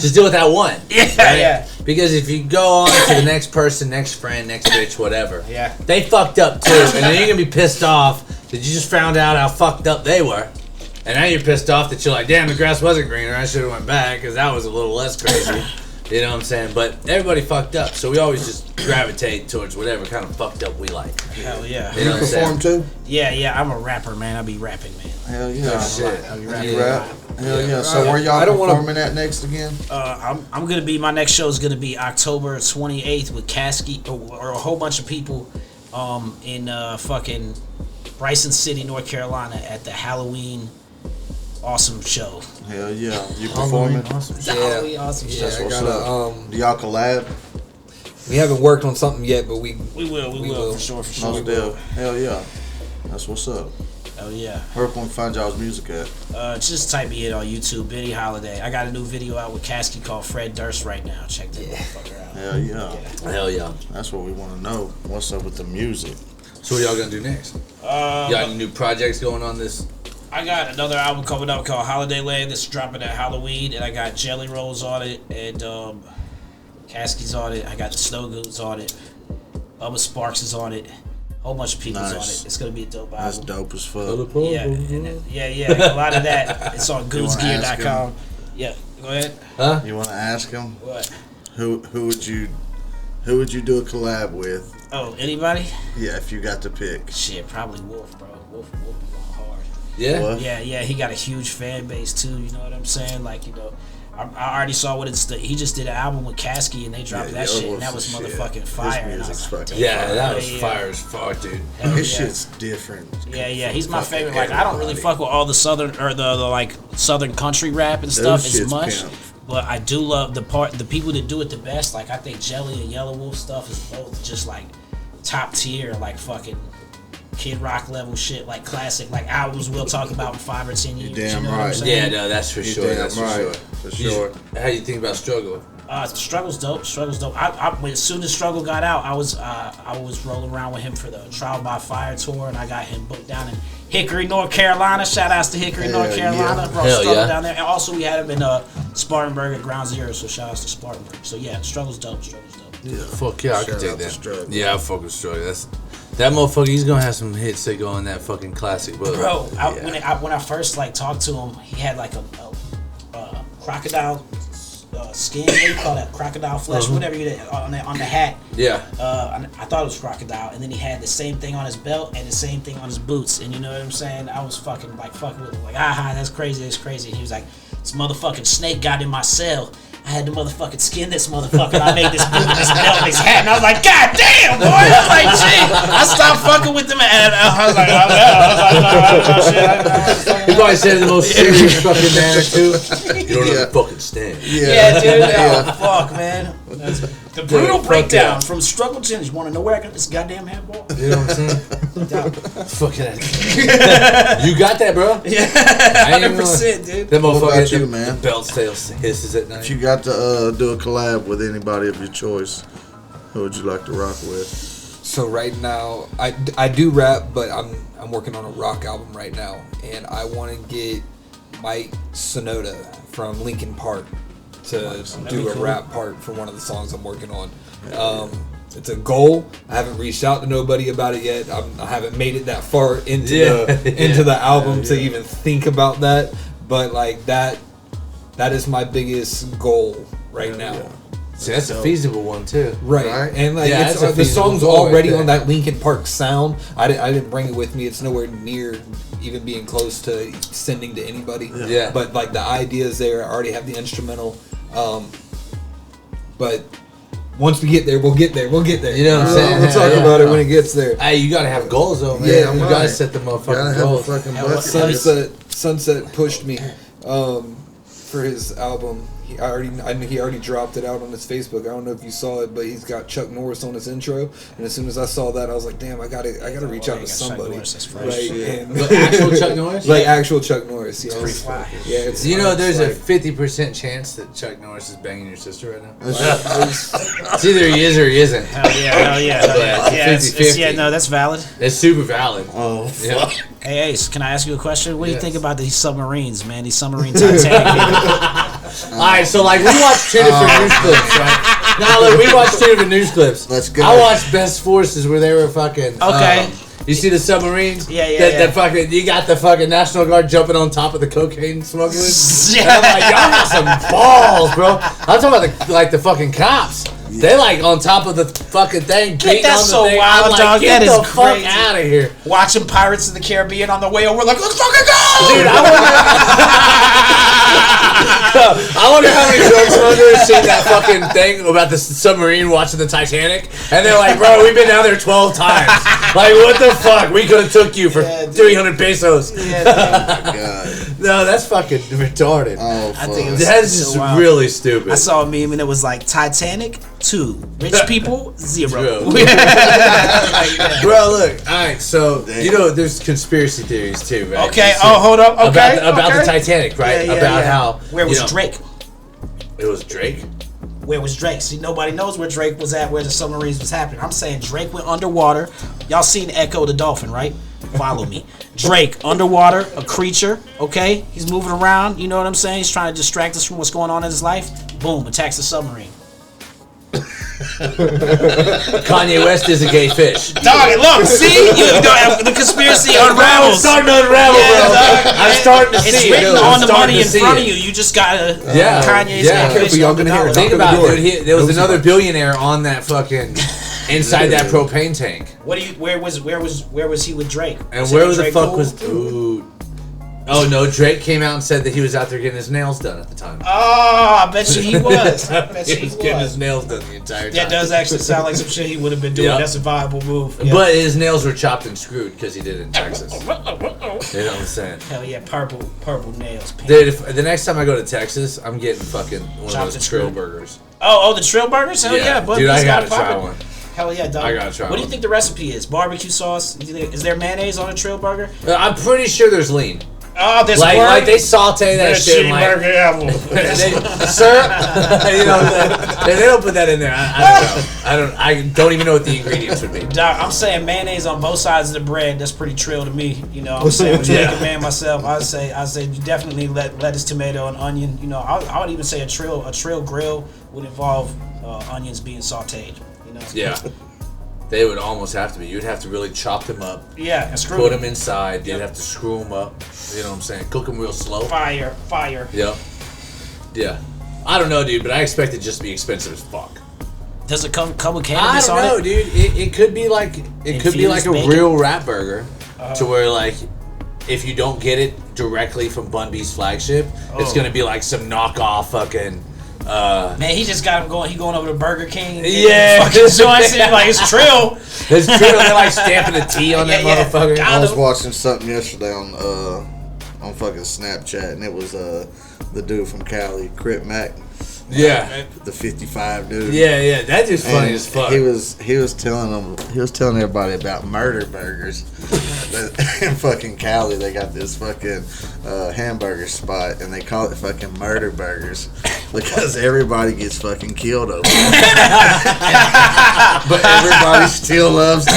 A: just deal with that one.
C: Yeah, yeah.
A: Because if you go on to the next person, next friend, next bitch, whatever,
C: Yeah.
A: they fucked up too. And then you're gonna be pissed off that you just found out how fucked up they were. And now you're pissed off that you're like, damn, the grass wasn't greener. I should have went back because that was a little less crazy. You know what I'm saying? But everybody fucked up, so we always just gravitate towards whatever kind of fucked up we like.
C: Hell yeah.
A: You know what I'm
B: Perform
A: saying?
B: too?
C: Yeah. I'm a rapper, man. I be rapping, man.
B: Hell yeah.
A: Shit.
C: I be
B: You
C: rapping.
B: rap? Hell yeah. So where y'all
D: I don't wanna-
B: performing at next again?
C: I'm gonna be. My next show is gonna be October 28th with Caskey or a whole bunch of people, in fucking Bryson City, North Carolina, at the Halloween Awesome Show.
B: Hell yeah. You performing?
C: It's the Halloween Awesome Show.
B: That's
D: I
B: what's
D: gotta,
B: up. Do y'all collab?
D: we haven't worked on something yet, but we
C: We will for sure.
B: Most deal. Hell yeah. That's what's up.
C: Oh yeah.
B: Where can we find y'all's music at?
C: Just type me in on YouTube, Benny Holiday. I got a new video out with Caskey called Fred Durst right now. Check that motherfucker out.
B: Hell yeah.
A: Hell yeah.
B: That's what we want to know. What's up with the music?
A: So what y'all gonna do next? Y'all any new projects going on this
C: I got another album coming up called Holiday Land that's dropping at Halloween, and I got Jelly Rolls on it, and Caskey's on it. I got the Snow Goons on it. Bubba Sparks is on it. A whole bunch of people's on it. It's gonna be a dope album.
B: That's dope as fuck.
C: Yeah, yeah. A lot of that. It's on goonsgear.com. Yeah, go ahead.
A: Huh?
B: You want to ask him?
C: What?
B: Who would you do a collab with?
C: Oh, anybody?
B: Yeah, if you got to pick.
C: Shit, probably Wolf, bro. Wolf be going hard.
A: Yeah.
B: What?
C: Yeah. He got a huge fan base too. You know what I'm saying? Like, you know, I already saw what it's. He just did an album with Caskey and they dropped that shit, and that was motherfucking fire.
B: His music's fucking
A: Yeah, that was
C: Yeah.
A: fire as fuck, dude.
C: Hell
B: His
C: yeah.
B: shit's different.
C: Yeah. He's my
B: Fucking
C: favorite. Like, I don't really
B: everybody.
C: fuck with all the southern or the like southern country rap and stuff
B: Those
C: as
B: shit's
C: much.
B: pimp.
C: But I do love the people that do it the best. Like, I think Jelly and Yellow Wolf stuff is both just like top tier, like fucking Kid Rock level shit, like classic, like albums we'll talk about in 5 or 10 years.
B: damn
C: you know what I'm
B: right.
C: saying?
A: Yeah, no, that's for
B: You're
A: sure.
B: damn
A: That's for
B: right.
A: sure.
B: For sure.
A: How do you think about Struggle?
C: Struggle's dope. As soon as Struggle got out, I was rolling around with him for the Trial by Fire tour, and I got him booked down in Hickory, North Carolina. Shout outs to Hickory,
B: Hell
C: North Carolina.
B: yeah.
C: Brought
A: Hell
C: Struggle
A: yeah.
C: down there, and also we had him in Spartanburg at Ground Zero. So shout outs to Spartanburg. So yeah, Struggle's dope.
B: Yeah.
A: Fuck yeah, I can
B: Shout
A: take
B: out to
A: that.
B: Struggle.
A: Yeah, I fuck with Struggle. That motherfucker. He's gonna have some hits that go on that fucking classic. But
C: Bro,
A: yeah.
C: when I first like talked to him, he had like a crocodile skin. What do you call that? Crocodile flesh, whatever you did on the hat.
A: Yeah.
C: I thought it was crocodile, and then he had the same thing on his belt and the same thing on his boots. And you know what I'm saying? I was fucking with him, like, that's crazy. And he was like, this motherfucking snake got in my cell. I had to motherfucking skin this motherfucker. I made this boot and this belt and his hat, and I was like, God damn, boy! I was like, gee. I stopped fucking with him, and I was like,
A: He probably said it in the most serious fucking manner too. You don't
B: Yeah.
A: have to fucking stand.
C: Yeah, dude. Oh, fuck, man. The brutal
A: fuck
C: breakdown
A: yeah.
C: from Struggle to You want to know where I got this goddamn handball?
A: You know what I'm saying? Fucking. You got that, bro.
C: Yeah,
A: I ain't even
C: 100%, dude.
A: That
B: What about
A: motherfucker.
B: you,
A: the
B: man?
A: Belt still hisses at night.
B: If you got to do a collab with anybody of your choice, who would you like to rock with?
D: So right now, I do rap, but I'm working on a rock album right now, and I want to get Mike Sonoda from Linkin Park to do a rap part for one of the songs I'm working on. It's a goal. I haven't reached out to nobody about it yet. I haven't made it that far into the album to even think about that. But like that is my biggest goal right now.
B: Yeah.
A: See, that's a feasible one too.
D: Right.
B: Right.
D: And like
A: Yeah,
D: it's,
A: that's a
D: the
A: feasible
D: song's
A: goal right
D: already
A: there.
D: on that Linkin Park sound. I didn't bring it with me. It's nowhere near even being close to sending to anybody.
A: Yeah.
D: But like the idea's there. I already have the instrumental. But once we get there, we'll get there.
A: You know what I'm saying?
D: We'll talk
A: Yeah.
D: about it when it gets there.
A: Hey, you gotta have goals though, man.
B: Yeah,
A: you
B: right.
A: gotta set the
B: Gotta
A: motherfucking
B: have a
A: goals.
B: fucking
C: Hell,
B: bucket list.
D: Sunset pushed me for his album. He already dropped it out on his Facebook. I don't know if you saw it, but he's got Chuck Norris on his intro. And as soon as I saw that, I was like, damn, I gotta reach out to somebody. Right? And
A: But actual Chuck Norris?
D: like actual Chuck Norris. Yeah,
C: pretty fly.
D: Yeah, it's
A: You know, there's a
D: like,
A: 50% chance that Chuck Norris is banging your sister right now.
B: That's-
A: It's either he is or he isn't.
C: Hell yeah. Yeah, it's
A: 50-50.
C: no, that's valid.
A: It's super valid.
B: Oh,
A: Yeah.
B: fuck.
C: Hey, Ace, can I ask you a question? What do you
A: Yes.
C: think about these submarines, man? These submarine Titanic.
A: Alright, so like we watched two different news clips, right? Now look, we watched two different news clips.
B: Let's go.
A: I watched Best Forces where they were fucking.
C: Okay.
A: You see the submarines?
C: Yeah.
A: That fucking, you got the fucking National Guard jumping on top of the cocaine smugglers.
C: Yeah.
A: And I'm like, y'all got some balls, bro. I'm talking about the fucking cops. They like on top of the fucking thing, beating
C: that's
A: on the
C: so
A: thing.
C: wild,
A: I'm like,
C: dog.
A: get
C: That
A: the
C: is
A: fuck
C: crazy.
A: out of here,
C: Watching Pirates of the Caribbean on the way over, like, let's fucking go!
A: dude. I wonder how many drug smugglers seen that fucking thing about the submarine watching the Titanic, and they're like, bro, we've been down there 12 times. Like, what the fuck? We could have took you for
C: Yeah, dude.
A: 300 pesos.
C: Yeah,
B: God.
A: No, that's fucking retarded.
B: Oh,
C: I
B: fuck.
C: think it was-
A: That's
C: so
A: just
C: wild.
A: really stupid.
C: I saw a meme and it was like Titanic 2, rich people 0.
A: Zero.
C: Like, yeah.
A: Bro, look. All right, so you know there's conspiracy theories too, right?
C: Okay.
A: So-
C: Oh, hold up. Okay.
A: About
C: okay.
A: the Titanic, right?
C: Yeah,
A: about
C: yeah.
A: how
C: Where was
A: you know,
C: Drake?
A: It was Drake.
C: Where was Drake? See, nobody knows where Drake was at, where the submarines was happening. I'm saying Drake went underwater. Y'all seen Echo the Dolphin, right? Follow me. Drake, underwater, a creature, okay? He's moving around, you know what I'm saying? He's trying to distract us from what's going on in his life. Boom, attacks the submarine.
A: Kanye West is a gay fish.
C: Dog, look, see? The conspiracy unravels.
A: It's starting to unravel, bro. I'm starting to see
C: It's
A: it.
C: written
A: dude.
C: on
A: I'm
C: the money in
A: starting to
C: front
A: see
C: of
A: it.
C: you. You just gotta. Kanye's
A: Yeah.
C: gay fish.
D: Careful, y'all gonna hear it.
A: Think
D: Knock on
A: about
D: the
A: it,
D: door.
A: dude. There was another billionaire on that fucking inside that propane tank.
C: Where was he with Drake?
A: And
C: Was
A: where
C: him
A: the
C: Drake
A: fuck
C: cool?
A: was dude? Oh no, Drake came out and said that he was out there getting his nails done at the time.
C: Oh, I bet you he was. I bet you
A: He
C: he
A: was getting his
C: was.
A: nails done the entire time.
C: That does actually sound like some shit he would have been doing.
A: Yep.
C: That's a viable move. Yeah.
A: But his nails were chopped and screwed because he did it in Texas. You know what I'm saying?
C: Hell yeah, purple nails. Pink.
A: Dude, if the next time I go to Texas, I'm getting fucking one
C: Chopped
A: of
C: and
A: those Trill
C: screwed.
A: burgers.
C: Oh, the Trill burgers? Hell yeah, but
A: dude,
C: he's
A: I
C: got
A: gotta
C: it
A: try
C: poppin'.
A: one.
C: Hell yeah, dog.
A: I gotta try
C: What do you
A: one.
C: think the recipe is? Barbecue sauce? Is there mayonnaise on a Trill burger?
A: I'm pretty sure there's lean.
C: Oh, there's
A: Like they saute that shit.
C: cheeseburger
A: Like,
C: apple.
A: sir, you know, they don't put that in there. I don't even know what the ingredients would be.
C: Doc, I'm saying mayonnaise on both sides of the bread. That's pretty Trill to me. You know, I'm saying to make a man myself. I say you definitely lettuce, tomato, and onion. You know, I would even say a Trill grill would involve onions being sautéed. You know.
A: Yeah, they would almost have to be. You'd have to really chop them up,
C: Yeah, and screw
A: put
C: it.
A: them inside. You'd
C: Yep.
A: have to screw them up. You know what I'm saying? Cook them real slow.
C: Fire.
A: Yep. Yeah. I don't know, dude, but I expect it just to be expensive as fuck.
C: Does it come with
A: I
C: cannabis
A: don't
C: on
A: know,
C: it?
A: dude. It could be like
C: Infused
A: a
C: bacon?
A: real rat burger, to where like if you don't get it directly from Bun B's flagship, it's
C: Oh.
A: gonna be like some knockoff fucking.
C: Man, he just got him going. He going over to Burger King. And
A: Yeah.
C: fucking joints in like it's Trill.
A: It's true. They're like stamping a T on that
C: Yeah, yeah.
A: motherfucker.
C: God.
B: I was watching something yesterday on fucking Snapchat, and it was the dude from Cali, Crip Mac,
A: Yeah.
B: the 55 dude.
A: Yeah. That dude's funny
B: And
A: as fuck.
B: He was telling everybody about murder burgers. In fucking Cali, they got this fucking hamburger spot, and they call it fucking murder burgers because everybody gets fucking killed over it. But everybody still loves it.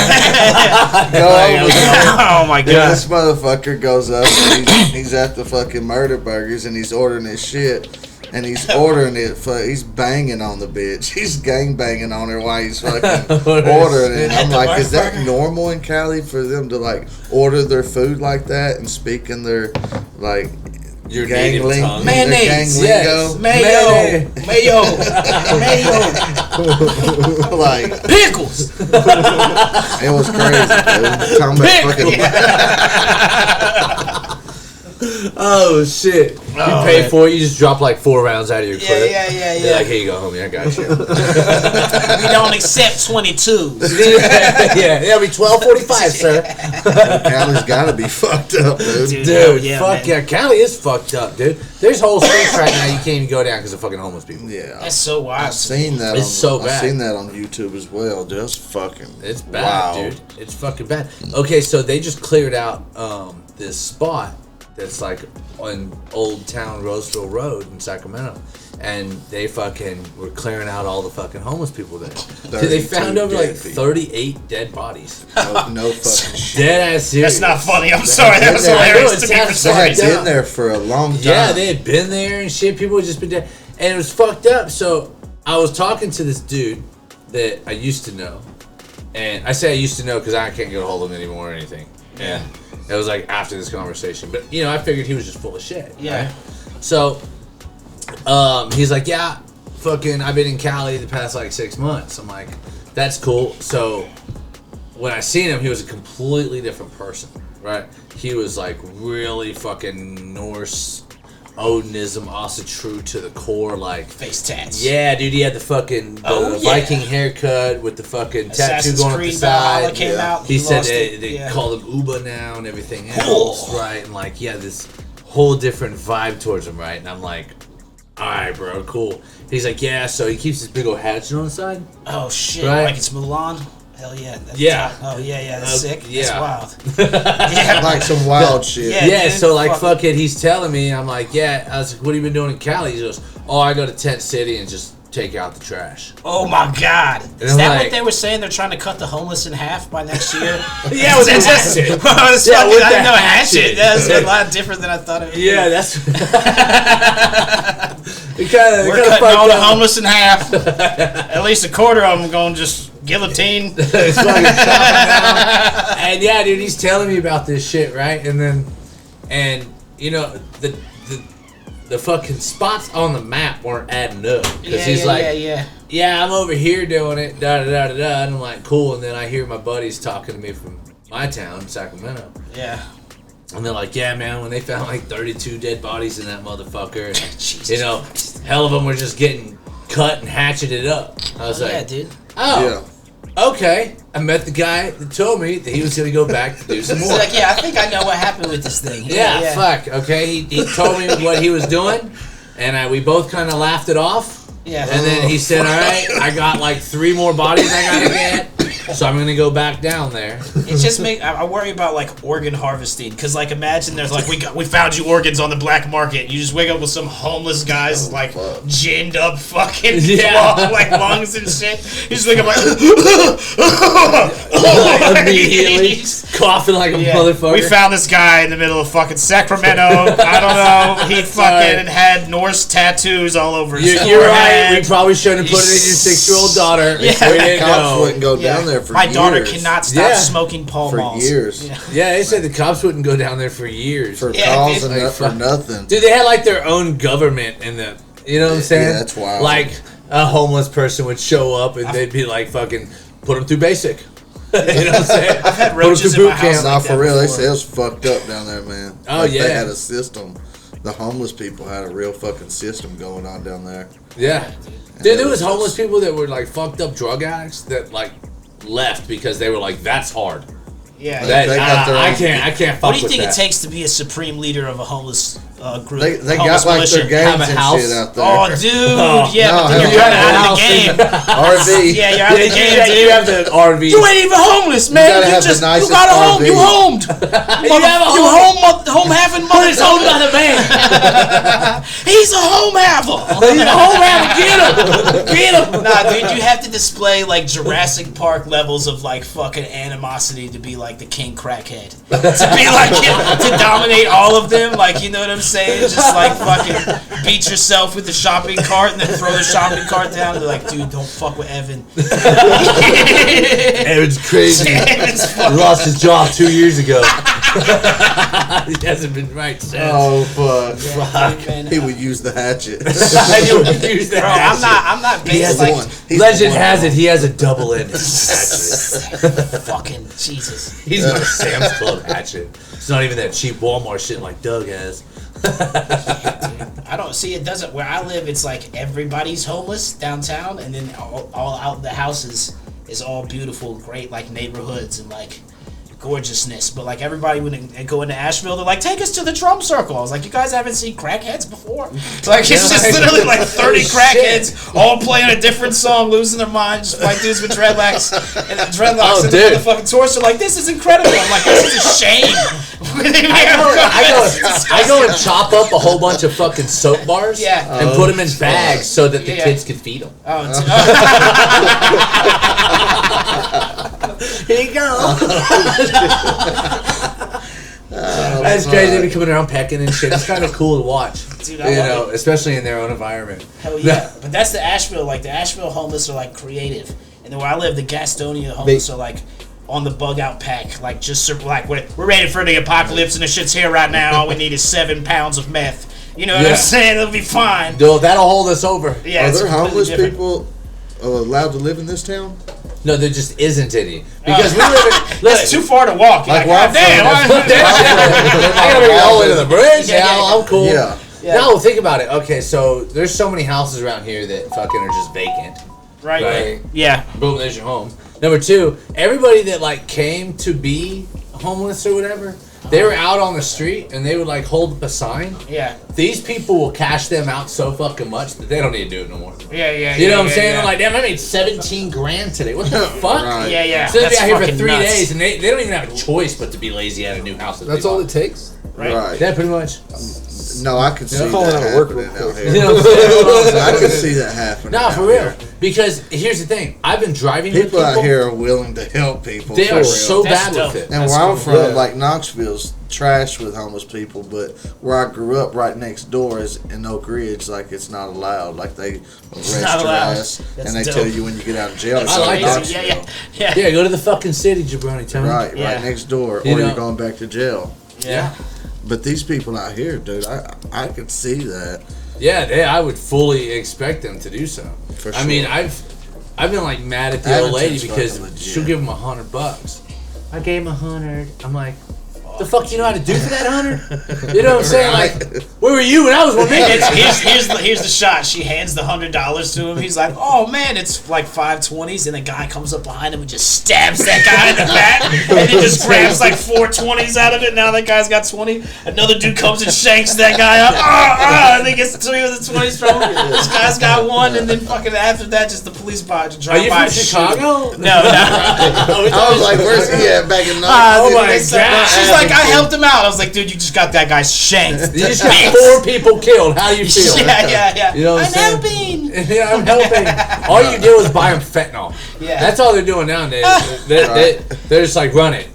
C: Oh my god.
B: This motherfucker goes up and he's at the fucking murder burgers and he's ordering his shit. And he's ordering it he's banging on the bitch. He's gang banging on her while he's fucking ordering it. And I'm like, is that normal in Cali for them to like order their food like that and speak in their like
A: Your
B: gang
A: native tongue.
B: their gang
C: Mayonnaise,
B: lingo?
C: Mayo.
B: Like
C: Pickles.
B: it was crazy, dude. Talking about fucking
A: Oh shit! You
C: Oh,
A: pay
C: man.
A: for it. You just drop like 4 rounds out of your clip.
C: Yeah.
A: You're like, here you go, homie. I got you.
C: We don't accept 22s.
A: yeah. It'll be 12:45, sir.
B: Cali's gotta be fucked up, dude.
A: Dude,
C: yeah,
A: fuck
C: man.
A: yeah, Cali is fucked up, dude. There's whole streets right now you can't even go down because of fucking homeless people.
B: Yeah.
C: That's so wild.
B: I've seen that.
A: It's so
B: I've
A: bad.
B: seen that on YouTube as well, dude. That's fucking.
A: It's bad,
B: wow.
A: dude. It's fucking bad. Okay, so they just cleared out this spot that's like on Old Town Roseville Road in Sacramento, and they fucking were clearing out all the fucking homeless people there. Dude, they
B: 32
A: found over
B: dead
A: like
B: people.
A: 38 dead bodies.
B: No fucking shit.
A: Dead ass serious.
C: That's not funny. I'm sorry. That was
B: I know,
C: hilarious
A: it
C: to me for
A: sounds
C: some
B: They had
C: reason.
B: been there for a long time.
A: Yeah, they had been there and shit. People had just been dead. And it was fucked up. So I was talking to this dude that I used to know. And I say I used to know because I can't get a hold of him anymore or anything. And it was like after this conversation. But, you know, I figured he was just full of shit.
C: Yeah.
A: Right? So he's like, yeah, fucking, I've been in Cali the past like 6 months. I'm like, that's cool. So when I seen him, he was a completely different person, right? He was like really fucking Norse, Odinism, also true to the core, like
C: Face tats.
A: yeah, dude. He had the fucking Viking haircut with the fucking tattoo
C: Assassin's
A: going
C: Creed
A: up the
C: Valhalla
A: side.
C: came out.
A: He said
C: lost it.
A: they
C: Yeah.
A: call him Uba now and everything else, right? And like, yeah, this whole different vibe towards him, right? And I'm like, all right, bro, cool. He's like, yeah. So he keeps this big old hatchet on the side.
C: Oh shit!
A: Right.
C: Like it's Mulan. Hell yeah. That's
A: Yeah.
C: tight. Oh yeah. That's sick.
A: yeah.
C: That's wild. Yeah.
B: Like some wild shit.
C: Yeah.
A: Yeah,
C: dude,
A: so like
C: fuck
A: fuck it, he's telling me, I'm like, yeah. I was like, what have you been doing in Cali? He goes, oh, I go to Tent City and just take out the trash.
C: Oh my God! Is
A: I'm
C: that
A: like-
C: what they were saying? They're trying to cut the homeless in half by next year.
A: Yeah, with the hatchet.
C: Yeah, with
A: Yeah, with
C: I
A: the
C: didn't know
A: hatchet.
C: hatchet. That's a lot different than I thought it would.
A: Yeah, that's.
C: We're cutting all the homeless in half. At least a quarter of them going to just guillotine.
A: It's fucking chopping down. And yeah, dude, he's telling me about this shit, right? And you know, the fucking spots on the map weren't adding up. Because he's like, yeah, I'm over here doing it, da-da-da-da-da. And I'm like, cool. And then I hear my buddies talking to me from my town, Sacramento.
C: Yeah.
A: And they're like, yeah, man, when they found like 32 dead bodies in that motherfucker, and,
C: Jesus
A: you know, hell of them were just getting cut and hatcheted up. I was like,
C: yeah, dude.
A: oh, okay. I met the guy that told me that he was going to go back to do some
C: He's
A: more.
C: like, yeah, I think I know what happened with this thing.
A: Yeah, fuck, okay. He told me what he was doing, and we both kind of laughed it off.
C: Yeah.
A: And then he said, all right, I got like 3 more bodies I got to get, so I'm going to go back down there.
C: It just I worry about like organ harvesting, because like imagine there's like we found you organs on the black market. You just wake up with some homeless guys like ginned up fucking like lungs and shit. You just wake up like
A: immediately coughing like a motherfucker.
C: We found this guy in the middle of fucking Sacramento. I don't know. He fucking had Norse tattoos all over his forehead.
A: You're right. We probably shouldn't have put it in your 6-year-old daughter.
C: Yeah.
A: We didn't
B: Cops
A: know.
B: wouldn't go down there for
C: My
B: years.
C: daughter cannot stop
A: Yeah.
C: smoking Pall
B: For
C: Malls.
B: years.
A: Yeah, they said the cops wouldn't go down there for years.
B: For
C: Yeah,
B: cause
C: dude.
B: and
A: Like,
B: for nothing.
A: Dude, they had like their own government in the, you know what I'm saying?
B: Yeah, that's wild.
A: Like a homeless person would show up and they'd be like fucking put them through basic. You know what I'm saying?
C: I've had
A: Put 'em
C: roaches
A: through
C: in my
A: boot camp.
C: house.
B: Nah,
C: like
B: for
C: that
B: real, they
C: before.
B: say it was fucked up down there, man.
A: Oh,
B: Like,
A: yeah.
B: They had a system. The homeless people had a real fucking system going on down there.
A: Yeah. Dude, there was homeless people that were like fucked up drug addicts that like left because they were like, that's hard.
C: Yeah.
A: That,
B: They got their
A: I
B: own-
A: can't fuck
C: What do you
A: with
C: think
A: that.
C: it takes to be a supreme leader of a homeless group?
B: They
C: homeless
B: got like
C: militia?
B: their gangs
A: Have a
B: and
A: house?
B: shit out there.
C: Oh, dude, yeah,
B: No,
C: but then
B: have
C: you're
B: you
C: kind of
B: had a
C: out of the game.
B: RV.
C: Yeah, you're out of the game, dude.
A: You have the RV.
C: You ain't even homeless, man.
B: gotta
C: You
B: have the
C: just you
B: nicest
C: got a home.
B: RV.
C: You homed.
A: You
C: home having
A: But it's owned by
C: mother.
A: the man.
C: He's a home haver.
A: He's a home haver. Get him. Get him.
C: Nah, dude, you have to display like Jurassic Park levels of like fucking animosity to be like the king crackhead. To be like to dominate all of them, like, you know what I'm saying? Just like fucking beat yourself with the shopping cart and then throw the shopping cart down. They're like, dude, don't fuck with Evan.
A: Evan's crazy.
C: Evan's
A: He
C: fucking
A: lost his job 2 years ago. He hasn't been right since.
B: Oh, fuck.
A: Fuck.
C: man.
B: He would use the hatchet.
A: I would use that
C: Bro,
A: hatchet.
C: I'm not
A: He has
C: based like
B: one. He's
A: Legend
B: one.
A: has it he has a double-ended hatchet.
C: fucking Jesus.
A: He's got a Sam's Club hatchet. It's not even that cheap Walmart shit like Doug has.
C: I don't see it doesn't where I live. It's like everybody's homeless downtown, and then all out the houses is all beautiful, great like neighborhoods and like gorgeousness. But like everybody when they go into Asheville, they're like, take us to the drum circle. I was like, you guys haven't seen crackheads before? Like it's just literally like 30 crackheads all playing a different song, losing their minds, just like dudes with dreadlocks and the dreadlocks and the fucking tourists are like, this is incredible. I'm like, this is a shame.
A: I go and chop up a whole bunch of fucking soap bars and put them in bags so that the kids can feed them. Here you go. That's crazy. They be coming around pecking and shit. It's kind of cool to watch.
C: Dude,
A: you
C: I love
A: know, especially in their own environment.
C: Hell yeah. But that's the Asheville. Like, the Asheville homeless are, like, creative. And then where I live, the Gastonia homeless are, like, on the bug-out pack. Like, just, like, we're ready for the apocalypse and the shit's here right now. All we need is 7 pounds of meth. You know what I'm saying? It'll be fine.
A: Dude, that'll hold us over.
C: Yeah,
B: Are
C: it's
B: there
C: completely
B: homeless
C: different.
B: people allowed to live in this town?
A: No, there just isn't any. Because we live in... Look,
C: It's too far to walk. You're
B: Like,
C: like,
B: where I'm
C: God damn.
B: from,
A: I gotta bring it all the way to the bridge.
C: Yeah, yeah.
A: I'm cool.
B: Yeah.
A: No, think about it. Okay, so there's so many houses around here that fucking are just vacant.
C: Right. Yeah.
A: Boom, there's your home. Number 2, everybody that like came to be homeless or whatever, they were out on the street and they would like hold up a sign.
C: Yeah.
A: These people will cash them out so fucking much that they don't need to do it no more.
C: Yeah.
A: You know what I'm
C: yeah,
A: saying?
C: Yeah.
A: I'm like, damn, I made 17 grand today. What the fuck?
B: Right.
C: Yeah.
A: So they'll be
C: That's
A: out here for
C: fucking
A: 3
C: nuts.
A: days and they don't even have a choice but to be lazy at a new house.
D: That's all it takes.
C: Right.
B: Right.
A: Yeah, pretty much.
B: No, I could see
D: calling
B: that
D: out work
B: happening
D: real
B: out
D: quick.
B: here.
A: You know what I'm saying?
B: I could see that happening.
A: No, for
B: out
A: real.
B: here.
A: Because here's the thing. I've been driving with
B: People
A: people.
B: out here are willing to help people.
A: They
B: for
A: are
B: real.
A: so
C: That's
A: bad
C: dope.
A: with it.
B: And
C: That's
B: where I'm
C: cool.
B: from,
D: Yeah.
B: like Knoxville's trash with homeless people, but where I grew up, right next door is in Oak Ridge. Like it's not allowed. Like they arrest
C: not
B: your
C: allowed.
B: ass,
C: That's
B: and they
C: dope.
B: tell you when you get out of jail.
A: I like that.
C: Yeah, yeah, yeah.
A: Yeah, go to the fucking city, Jabroni. Tell me.
B: Right,
C: Yeah.
B: right next door,
A: You
B: or
A: know-
B: you're going back to jail.
C: Yeah.
B: But these people out here, dude, I could see that.
A: Yeah, I would fully expect them to do so.
B: For
A: I mean,
B: sure.
A: I've been like mad at the old lady
B: Attitude's
A: because
B: fucking legit.
A: she'll give them $100. I gave him 100. I'm like, the fuck you know how to do for that 100? You know what I'm saying? Like, where were you when I was one minute?
C: Here's the shot. She hands the $100 to him. He's like, oh man, it's like 520s, and the guy comes up behind him and just stabs that guy in the back, and then just grabs like 420s out of it. Now that guy's got 20. Another dude comes and shanks that guy up, and then gets 3 of the 20s from him. This guy's got one, and then fucking after that, just the police drive
A: Are you
C: by.
A: from Chicago?
C: No.
B: I was like, where's he at back in
A: Oh my
C: She's
A: God.
C: like, I helped him out. I was like, dude, you just got that guy shanked.
A: You just got 4 people killed. How do you feel?
C: Yeah.
A: You know what I'm
C: I'm
A: saying?
C: helping.
A: Yeah, I'm helping. All you do is buy them fentanyl.
C: Yeah.
A: That's all they're doing nowadays. They're just like, run it.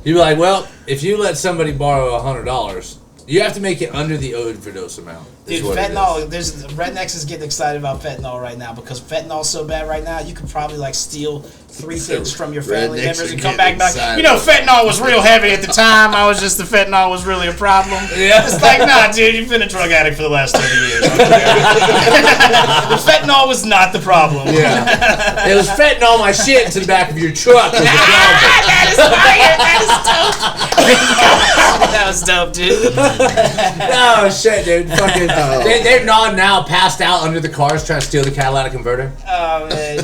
A: You'd be like, well, if you let somebody borrow $100, you have to make it under the overdose amount.
C: Dude, fentanyl, there's rednecks is getting excited about fentanyl right now because fentanyl's so bad right now. You could probably like steal 3 things from your family
B: Rednecks
C: members
B: are
C: and come
B: getting
C: back.
B: excited.
C: You know, fentanyl was real heavy at the time. I was just the fentanyl was really a problem.
A: Yeah.
C: It's like, nah, dude, you've been a drug addict for the last 30 years. The fentanyl was not the problem.
A: Yeah. It was fentanyl my shit into the back of your truck. Was the problem.
C: That is fire. That is dope. That was dope, dude.
A: Oh shit, dude! Fucking, they're nodding now, passed out under the cars, trying to steal the catalytic converter.
C: Oh man.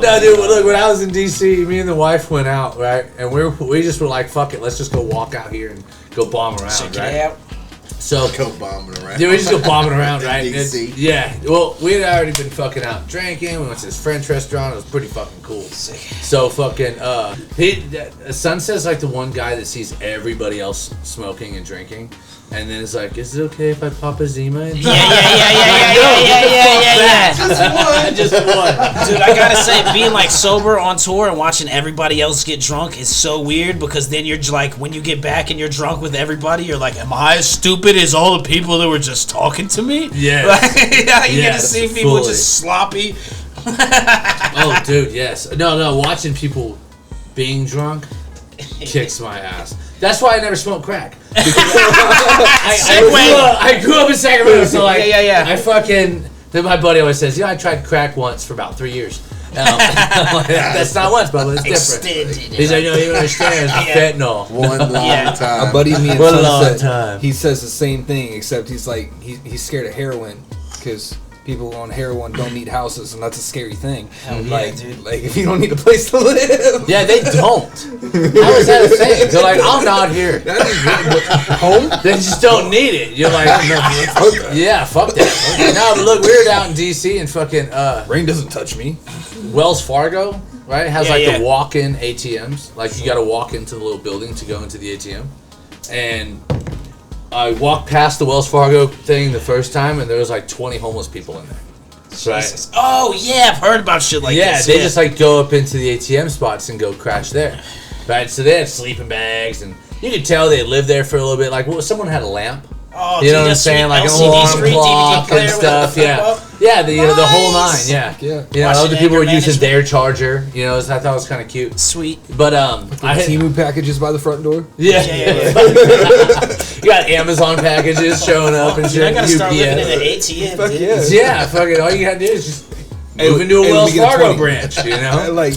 A: No, dude. Look, when I was in DC, me and the wife went out, right, and we just were like, "Fuck it, let's just go walk out here and go bomb around."
C: Check
A: right?
C: it out.
A: So,
B: Go bombing around.
A: dude, we just go bombing around,
B: In
A: right?
B: DC.
A: Yeah. Well, we had already been fucking out drinking. We went to this French restaurant. It was pretty fucking cool. So fucking, Son says like the one guy that sees everybody else smoking and drinking, and then it's like, is it okay if I pop a Zima?
C: Yeah.
A: Just one.
C: Dude, I gotta say, being like sober on tour and watching everybody else get drunk is so weird because then you're like, when you get back and you're drunk with everybody, you're like, am I as stupid as all the people that were just talking to me?
A: Yes.
C: Like, you get to
A: Yes,
C: see people
A: fully.
C: just sloppy.
A: Oh, dude, yes. No, watching people being drunk kicks my ass. That's why I never smoked crack. Because I grew up in Sacramento, so like,
C: Yeah.
A: I fucking. Then my buddy always says, I tried crack once for about 3 years. I'm like, that's not once, Bubba. It's different.
C: Extended.
A: He's like, no, you don't understand. It's fentanyl.
B: One long
C: Yeah.
B: time.
D: A buddy of me and
A: What a
D: Son
A: long
D: said-
A: time.
D: He says the same thing, except he's like he's scared of heroin because people on heroin don't need houses, and that's a scary thing.
C: Hell yeah,
D: like,
C: dude.
D: like if you don't need a place to live.
A: Yeah, they don't. How is that a thing? They're like, I'm not here.
D: Home?
A: They just don't need it. You're like, yeah, fuck that. No, but look, we were out in DC and fucking
D: Rain doesn't touch me.
A: Wells Fargo, right? Has
C: Yeah,
A: like
C: yeah.
A: the walk-in ATMs. Like you got to walk into the little building to go into the ATM. And I walked past the Wells Fargo thing the first time, and there was like 20 homeless people in there. Right?
C: Jesus. Oh yeah, I've heard about shit like
A: Yeah,
C: this.
A: they just like go up into the ATM spots and go crash there. Right? So they had sleeping bags, and you could tell they lived there for a little bit. Like, someone had a lamp.
C: Oh,
A: You know what I'm
C: that's
A: saying?
C: sweet.
A: Like an
C: LCD
A: alarm
C: screen,
A: clock
C: DVD player
A: and
C: with
A: stuff.
C: the flip
A: Yeah,
C: up.
A: yeah. The whole nine.
C: Nice.
A: Yeah.
D: Yeah.
A: You know,
C: Watching
A: other people were
C: anger
A: using
C: management.
A: their charger. You know, I thought it was kind of cute.
C: Sweet.
A: But I had,
D: Timu packages by the front door.
A: yeah.
C: Yeah.
A: You got Amazon packages showing up and
C: Dude, I
A: shit.
C: gotta start living in an
A: UPS.
C: ATM,
D: Fuck
C: dude.
D: yeah.
A: Yeah, fucking all you gotta do is just
D: Hey,
A: move into a
D: hey,
A: Wells
D: we get a
A: Fargo
D: 20.
A: branch. You know.
D: Like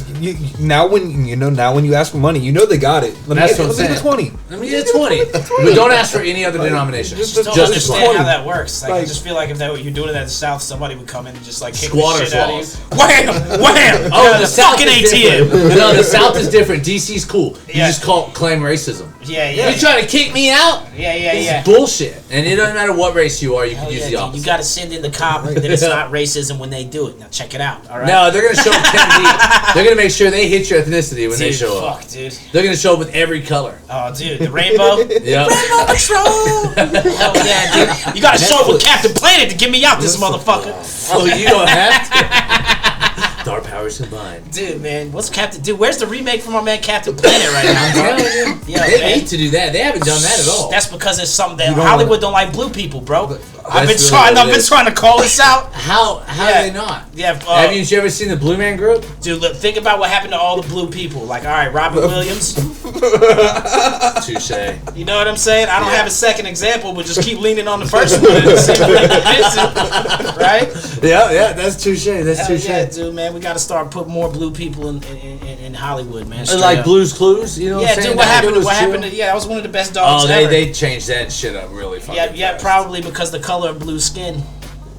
D: now when you ask for money, you know they got it. Let me
A: That's
D: get,
A: what I'm
D: let me get
A: saying.
D: 20.
A: I mean, it's 20, but don't ask for any other denomination.
D: just-
C: Don't
A: Just
C: understand
A: 20.
C: how that works. Like, I
D: Like-
C: just feel like if you're doing it at the South, somebody would come in and just like kick
A: Squatter
C: the shit out of
A: laws.
C: you. Wham! Wham!
A: Oh,
C: Yeah,
A: the South
C: fucking
A: is
C: ATM.
A: different. No, the South is different. DC's cool. You
C: Yeah.
A: just claim racism.
C: Yeah.
A: You trying to kick me out?
C: Yeah.
A: This is bullshit. And it doesn't matter what race you are. You can
C: Hell
A: use
C: yeah,
A: the
C: dude.
A: opposite.
C: You gotta send in the cop that it's not racism when they do it. Now check check it out. All right.
A: No, they're gonna show up 10 deep. They're gonna make sure they hit your ethnicity when they show up.
C: Fuck, dude.
A: They're gonna show up with every color.
C: Oh, dude, the rainbow.
A: Yeah.
C: Rainbow Patrol. Oh yeah, dude. You gotta show up with Captain Planet to get me out this motherfucker.
A: Oh, you don't have to. Our powers combined.
C: Dude, man, what's Captain? Dude, where's the remake from our man Captain Planet right now?
A: They need to do that. They haven't done that at all.
C: That's because it's something that Hollywood don't like blue people, bro. I've been
A: really
C: trying to call this out.
A: How are they not?
C: Yeah.
A: Have you ever seen the Blue Man Group?
C: Dude, look, think about what happened to all the blue people. Like, all right, Robin Williams.
A: Touche.
C: You know what I'm saying? I don't have a second example, but just keep leaning on the first one and see what you can do. Right?
A: Yeah, that's touche. That's touche.
C: Yeah, dude, man, we got to start putting more blue people in Hollywood, man.
A: Like Blue's Clues, you know?
C: Yeah, dude, what happened? That was one of the best dogs ever.
A: They changed that shit up really fucking fast.
C: Probably because the color of blue skin.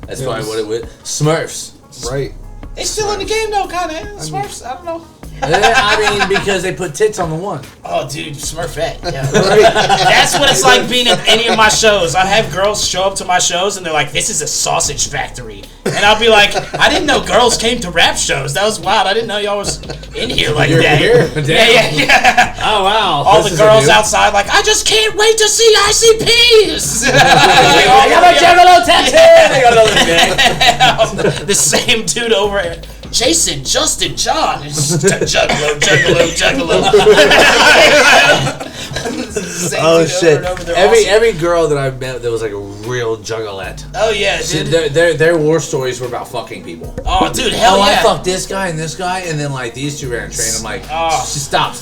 A: That's probably what it was. Smurfs.
D: Right.
C: They still in the game though, kind of. Smurfs, I don't know.
A: I mean, because they put tits on the one.
C: Oh, dude, Smurfette. Yeah. That's what it's like being at any of my shows. I have girls show up to my shows and they're like, "This is a sausage factory," and I'll be like, "I didn't know girls came to rap shows. That was wild. I didn't know y'all was in here like that." Yeah.
A: Oh wow.
C: All the girls outside like, "I just can't wait to see ICPs."
A: I got a Juggalo tattoo. They got another thing.
C: The same dude over. Jason, Justin, John, juggalo.
A: Oh shit! Every girl that I've met that was like a real juggalette.
C: Oh yeah, dude.
A: Their war stories were about fucking people.
C: Oh dude, hell yeah!
A: I fucked this guy and this guy, and then like these two ran a train. I'm like, stop.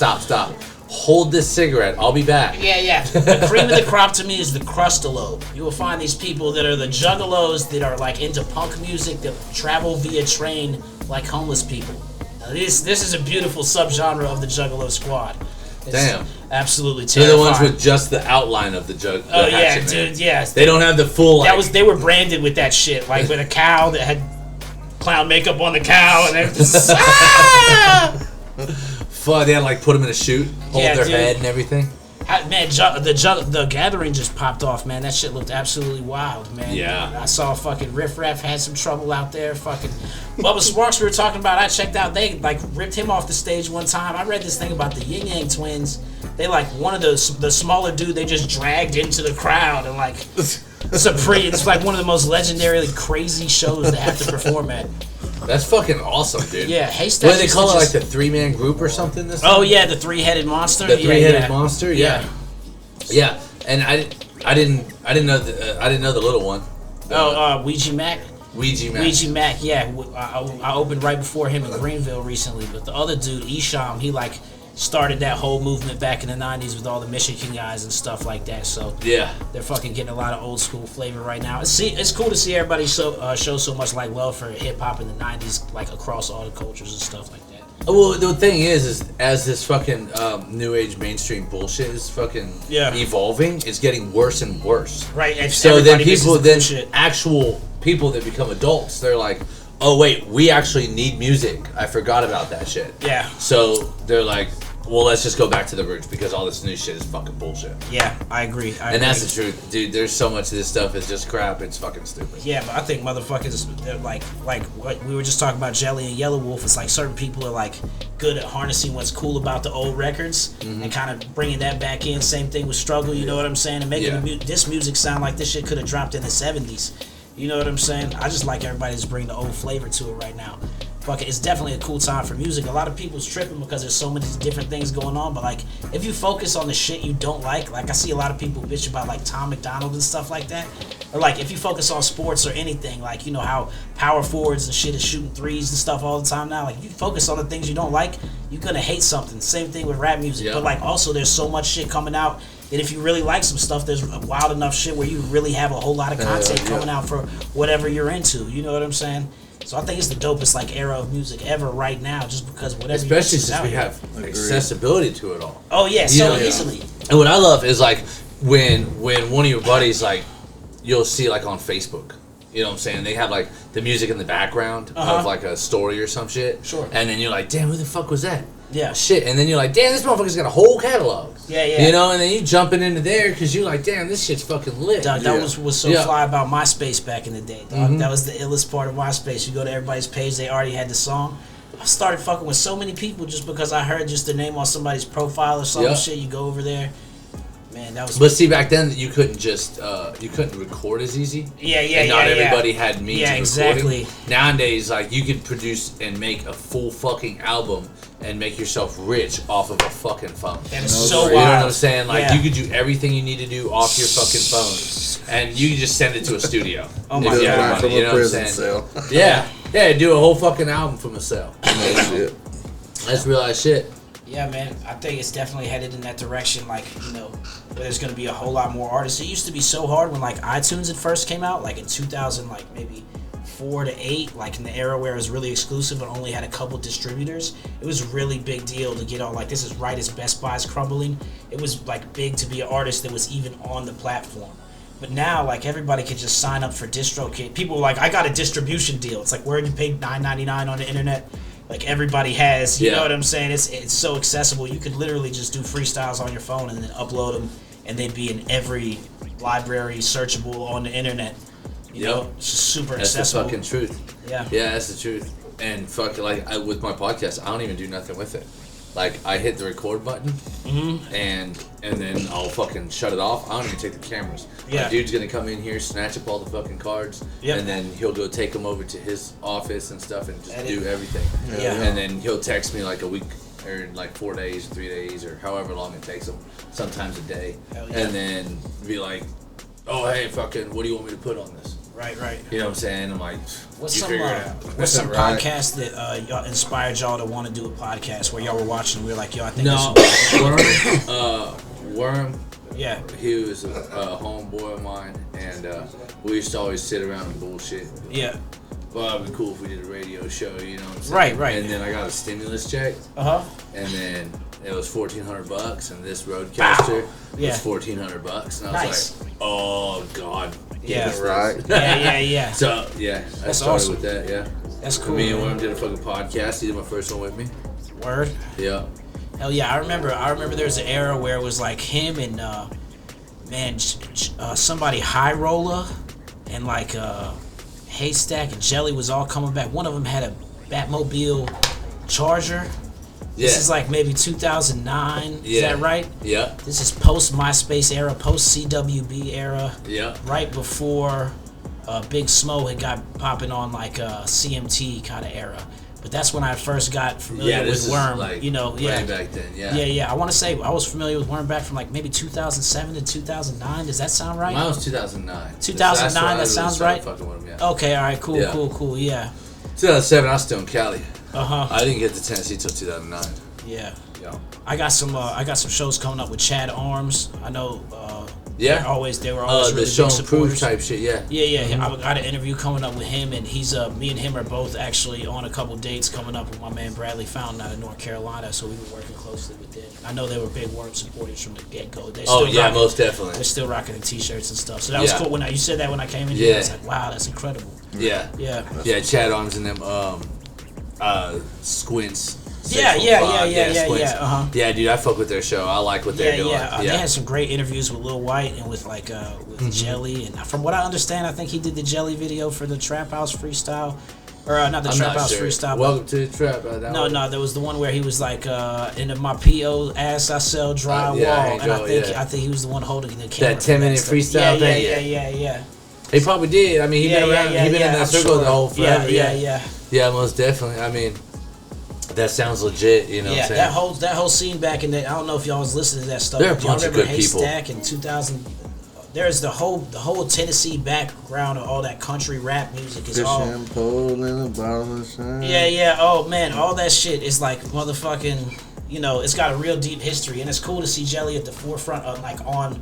A: Hold this cigarette. I'll be back.
C: Yeah. The cream of the crop to me is the crustalo. You will find these people that are the juggalos that are like into punk music that travel via train like homeless people. Now, this is a beautiful subgenre of the Juggalo squad. It's
A: Damn.
C: Absolutely terrifying.
A: They're the ones with just the outline of the jug.
C: Oh yeah, dude. Yeah.
A: They don't have the full.
C: They were branded with that shit, like with a cow that had clown makeup on the cow and everything.
A: They had like put them in a chute, hold their head and everything.
C: Man, the gathering just popped off, man. That shit looked absolutely wild, man.
A: Yeah.
C: I saw fucking Riff Raff had some trouble out there. Fucking Bubba Sparks we were talking about. I checked out. They like ripped him off the stage one time. I read this thing about the Yin Yang Twins. They like one of the smaller dude they just dragged into the crowd and like it's like one of the most legendary crazy shows they have to perform at.
A: That's fucking awesome, dude.
C: Yeah, Haystack.
A: What do they call it, like the 3-man group or something? This time?
C: Oh yeah, the 3-headed monster.
A: The 3-headed monster. Yeah. And I didn't know the little one.
C: Ouija Mac.
A: Ouija Mac.
C: Yeah. I opened right before him in Greenville recently, but the other dude, Isham, he like started that whole movement back in the 90s with all the Michigan guys and stuff like that. So
A: yeah, they're
C: fucking getting a lot of old school flavor right now. It's cool to see everybody show so much like love for hip hop in the 90s, like across all the cultures and stuff like that.
A: Well, the thing is as this fucking new age mainstream bullshit is fucking evolving, it's getting worse and worse.
C: Right. And
A: so then actual people that become adults, they're like, oh wait, we actually need music. I forgot about that shit.
C: Yeah.
A: So they're like, well, let's just go back to the roots because all this new shit is fucking bullshit.
C: Yeah, I agree.
A: That's the truth, dude. There's so much of this stuff is just crap. It's fucking stupid.
C: Yeah, but I think motherfuckers, they're like what we were just talking about, Jelly and Yellow Wolf. It's like certain people are like good at harnessing what's cool about the old records and kind of bringing that back in. Same thing with Struggle. You know what I'm saying? And making this music sound like this shit could have dropped in the 70s. You know what I'm saying? I just like everybody just bring the old flavor to it right now. Fuck it, it's definitely a cool time for music. A lot of people's tripping because there's so many different things going on. But like, if you focus on the shit you don't like I see a lot of people bitch about like Tom McDonald and stuff like that. Or like, if you focus on sports or anything, like you know how power forwards and shit is shooting threes and stuff all the time now. Like, if you focus on the things you don't like, you're gonna hate something. Same thing with rap music. But like, also there's so much shit coming out. And if you really like some stuff, there's wild enough shit where you really have a whole lot of content coming out for whatever you're into. You know what I'm saying? So I think it's the dopest like era of music ever right now, just because whatever.
A: Especially since we have accessibility to it all.
C: Oh yeah, so easily.
A: And what I love is like when one of your buddies like you'll see like on Facebook, You know what I'm saying? They have like the music in the background of like a story or some shit.
C: Sure.
A: And then you're like, damn, who the fuck was that?
C: Yeah.
A: Shit. And then you're like, damn, this motherfucker's got a whole catalog.
C: Yeah, yeah.
A: You know, and then you jumping into there because you're like, damn, this shit's fucking lit.
C: Dog, that was so fly about MySpace back in the day, dog. That was the illest part of MySpace. You go to everybody's page, they already had the song. I started fucking with so many people just because I heard just the name on somebody's profile or some shit. You go over there. Man, that was.
A: But see, back then you couldn't just you couldn't record as easy.
C: Yeah,
A: and not everybody had means of
C: exactly.
A: recording. Nowadays, like you could produce and make a full fucking album and make yourself rich off of a fucking phone.
C: That is so wild.
A: You know what I'm saying? Like you could do everything you need to do off your fucking phone, and you could just send it to a studio.
C: Oh my god!
B: From a prison cell.
A: Yeah, do a whole fucking album from a cell. That's real ass shit.
C: Yeah, man, I think it's definitely headed in that direction. Like, you know, where there's gonna be a whole lot more artists. It used to be so hard when like iTunes had first came out, like in 2000, like maybe 4 to 8, like in the era where it was really exclusive and only had a couple distributors. It was a really big deal to get on. Like, this is right as Best Buy's crumbling. It was like big to be an artist that was even on the platform. But now, like, everybody can just sign up for DistroKid. People are like, I got a distribution deal. It's like, where you pay $9.99 on the internet. Like everybody has, you know what I'm saying? It's so accessible. You could literally just do freestyles on your phone and then upload them, and they'd be in every library searchable on the internet. You know, it's just super accessible.
A: That's the fucking truth.
C: Yeah,
A: that's the truth. And fuck, like with my podcast, I don't even do nothing with it. Like I hit the record button, and then I'll fucking shut it off. I don't even take the cameras.
C: Yeah,
A: my dude's gonna come in here, snatch up all the fucking cards, and then he'll go take them over to his office and stuff, and just do everything. And then he'll text me like a week or like 4 days, 3 days, or however long it takes him. Sometimes a day, and then be like, "Oh hey, fucking, what do you want me to put on this?"
C: Right.
A: You know what I'm saying? I'm like,
C: what's some podcast that y'all inspired y'all to want to do a podcast where y'all were watching and we were like, yo, I think
A: Worm.
C: Yeah.
A: He was a homeboy of mine, and we used to always sit around and bullshit.
C: Yeah.
A: Well, it'd be cool if we did a radio show, you know what I'm saying? Right. And then I got a stimulus check. And then it was $1,400, and this Roadcaster was $1,400, and I was like, oh god.
C: Yeah,
B: right.
C: Yeah.
A: So I started
C: awesome.
A: with that. Yeah,
C: that's cool.
A: Me and Worm did a fucking podcast. He did my first one with me.
C: Word.
A: Yeah.
C: Hell yeah, I remember there was an era where it was like him and somebody High Roller and like Haystack and Jelly was all coming back. One of them had a Batmobile Charger. This is like maybe 2009. Is that right?
A: Yeah.
C: This is post MySpace era, post CWB era.
A: Yeah.
C: Right before Big Smo had got popping on like a CMT kind of era. But that's when I first got familiar with Worm.
A: Like
C: you know,
A: way back then.
C: Yeah. I want to say I was familiar with Worm back from like maybe 2007 to 2009. Does that sound right?
A: Mine was 2009.
C: 2009. That sounds right.
A: Fucking with him, yeah.
C: Okay. All right. Cool. Yeah.
A: 2007. I was still in Cali.
C: I
A: didn't get to Tennessee till 2009.
C: Yeah. I got some shows coming up with Chad Arms. I know. They were always
A: the
C: really big
A: show
C: supporters.
A: type shit. Yeah.
C: I got an interview coming up with him, and he's me and him are both actually on a couple dates coming up with my man Bradley Fountain out of North Carolina. So we've been working closely with them. I know they were big Worm supporters from the get go.
A: Most definitely.
C: They're still rocking the t-shirts and stuff. So that was cool. When you said that when I came in here, I was like, wow, that's incredible.
A: Yeah. Chad Arms and them Squints.
C: Yeah.
A: Yeah, dude, I fuck with their show. I like what they're doing.
C: They had some great interviews with Lil White and with like with Jelly, and from what I understand, I think he did the Jelly video for the Trap House freestyle, or not the Trap House freestyle.
A: Welcome to the Trap.
C: No, there was the one where he was like, in my PO ass I sell drywall, and I think he was the one holding the camera.
A: That 10-minute freestyle thing.
C: Yeah.
A: He probably did. I mean, he been around. He been in that circle the whole forever. Yeah, most definitely. I mean, that sounds legit, you know what I'm saying?
C: that whole scene back in the, I don't know if y'all was listening to that stuff.
A: There are a bunch of good people.
C: Haystack in 2000. There's the whole Tennessee background of all that country rap music is all.
B: Pole in the bottom of the
C: Yeah. Oh man, all that shit is like motherfucking. You know, it's got a real deep history, and it's cool to see Jelly at the forefront of like on